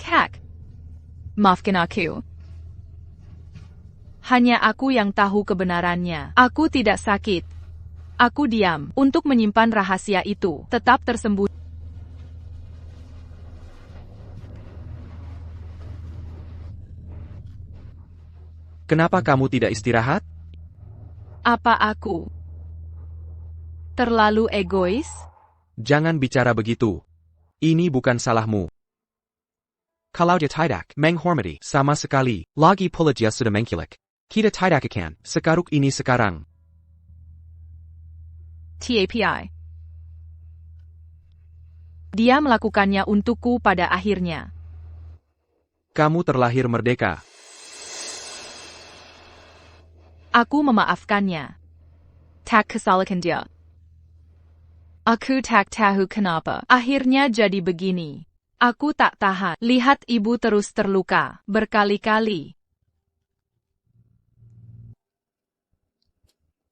Kak. Maafkan aku. Hanya aku yang tahu kebenarannya. Aku tidak sakit. Aku diam untuk menyimpan rahasia itu tetap tersembunyi. Kenapa kamu tidak istirahat? Apa aku terlalu egois? Jangan bicara begitu. Ini bukan salahmu. Kalau dia tidak menghormati sama sekali, lagi pula dia sudah mengkilik. Kita tidak akan sekaruk ini sekarang. TAPI. Dia melakukannya untukku pada akhirnya. Kamu terlahir merdeka. Aku memaafkannya. Tak kesalahan dia. Aku tak tahu kenapa. Akhirnya jadi begini. Aku tak tahan. Lihat ibu terus terluka. Berkali-kali.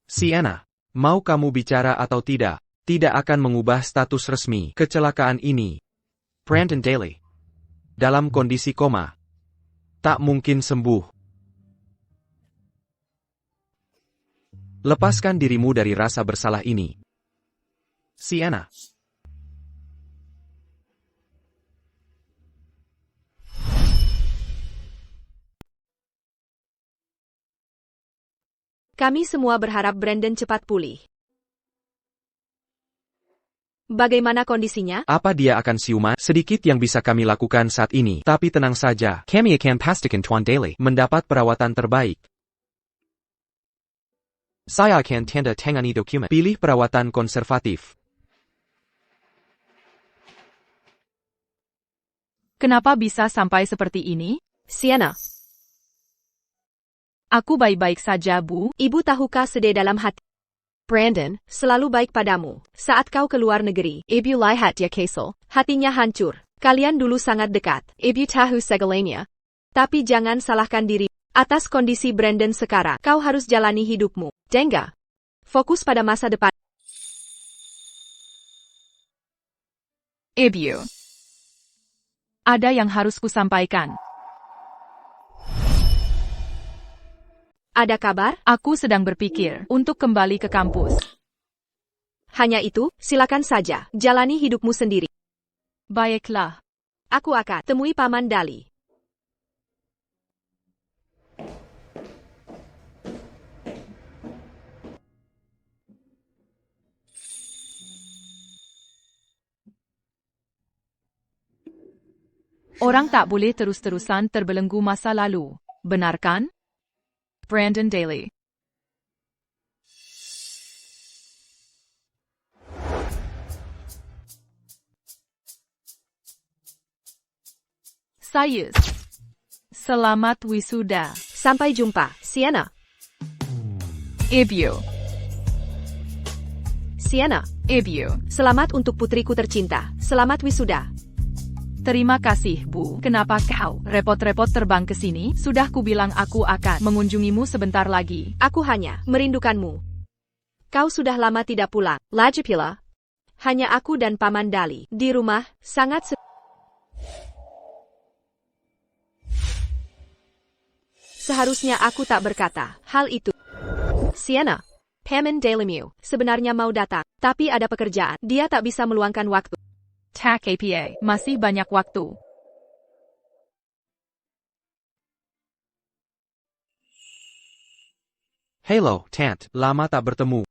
Sienna, mau kamu bicara atau tidak akan mengubah status resmi kecelakaan ini. Brandon Daly. Dalam kondisi koma. Tak mungkin sembuh. Lepaskan dirimu dari rasa bersalah ini. Sienna. Kami semua berharap Brandon cepat pulih. Bagaimana kondisinya? Apa dia akan siuman? Sedikit yang bisa kami lakukan saat ini. Tapi tenang saja. Kami akan pastikan Tuan Daly mendapat perawatan terbaik. Saya akan tanda tangani dokumen. Pilih perawatan konservatif. Kenapa bisa sampai seperti ini? Sienna. Aku baik-baik saja, Bu. Ibu tahukah sedih dalam hati? Brandon, selalu baik padamu. Saat kau keluar negeri, ibu lihat dia kesal. Hatinya hancur. Kalian dulu sangat dekat. Ibu tahu segalanya. Tapi jangan salahkan diri. Atas kondisi Brandon sekarang, kau harus jalani hidupmu. Jengga. Fokus pada masa depan. Ibu. Ada yang harus kusampaikan. Ada kabar? Aku sedang berpikir untuk kembali ke kampus. Hanya itu, silakan saja. Jalani hidupmu sendiri. Baiklah. Aku akan temui Paman Daly. Orang tak boleh terus-terusan terbelenggu masa lalu. Benar kan? Brandon Daly. Sayus. Selamat wisuda. Sampai jumpa, Sienna. Ibu. Sienna. Ibu. Selamat untuk putriku tercinta. Selamat wisuda. Terima kasih, Bu. Kenapa kau repot-repot terbang ke sini? Sudah kubilang aku akan mengunjungimu sebentar lagi. Aku hanya merindukanmu. Kau sudah lama tidak pulang. Lagipula. Hanya aku dan Paman Daly. Di rumah, sangat seharusnya aku tak berkata hal itu. Sienna. Paman Daly sebenarnya mau datang, tapi ada pekerjaan. Dia tak bisa meluangkan waktu. Tak apa, masih banyak waktu. Hello, Tant. Lama tak bertemu.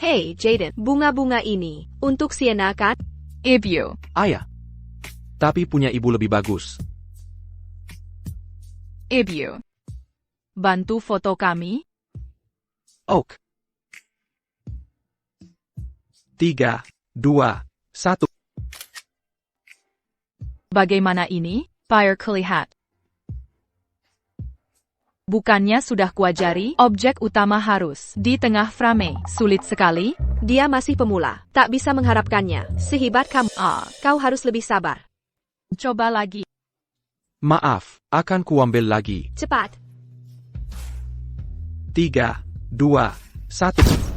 Hey, Jaden. Bunga-bunga ini untuk Sienna kan? Ibu. Ayah. tapi punya ibu lebih bagus. Ibu. Bantu foto kami. Ok. 3, 2, 1. Bagaimana ini, Fire Kelihat? Bukannya sudah kuajari, objek utama harus di tengah frame. Sulit sekali. Dia masih pemula, tak bisa mengharapkannya. Sehebat kamu, kau harus lebih sabar. Coba lagi. Maaf, akan kuambil lagi. Cepat. 3, 2, 1.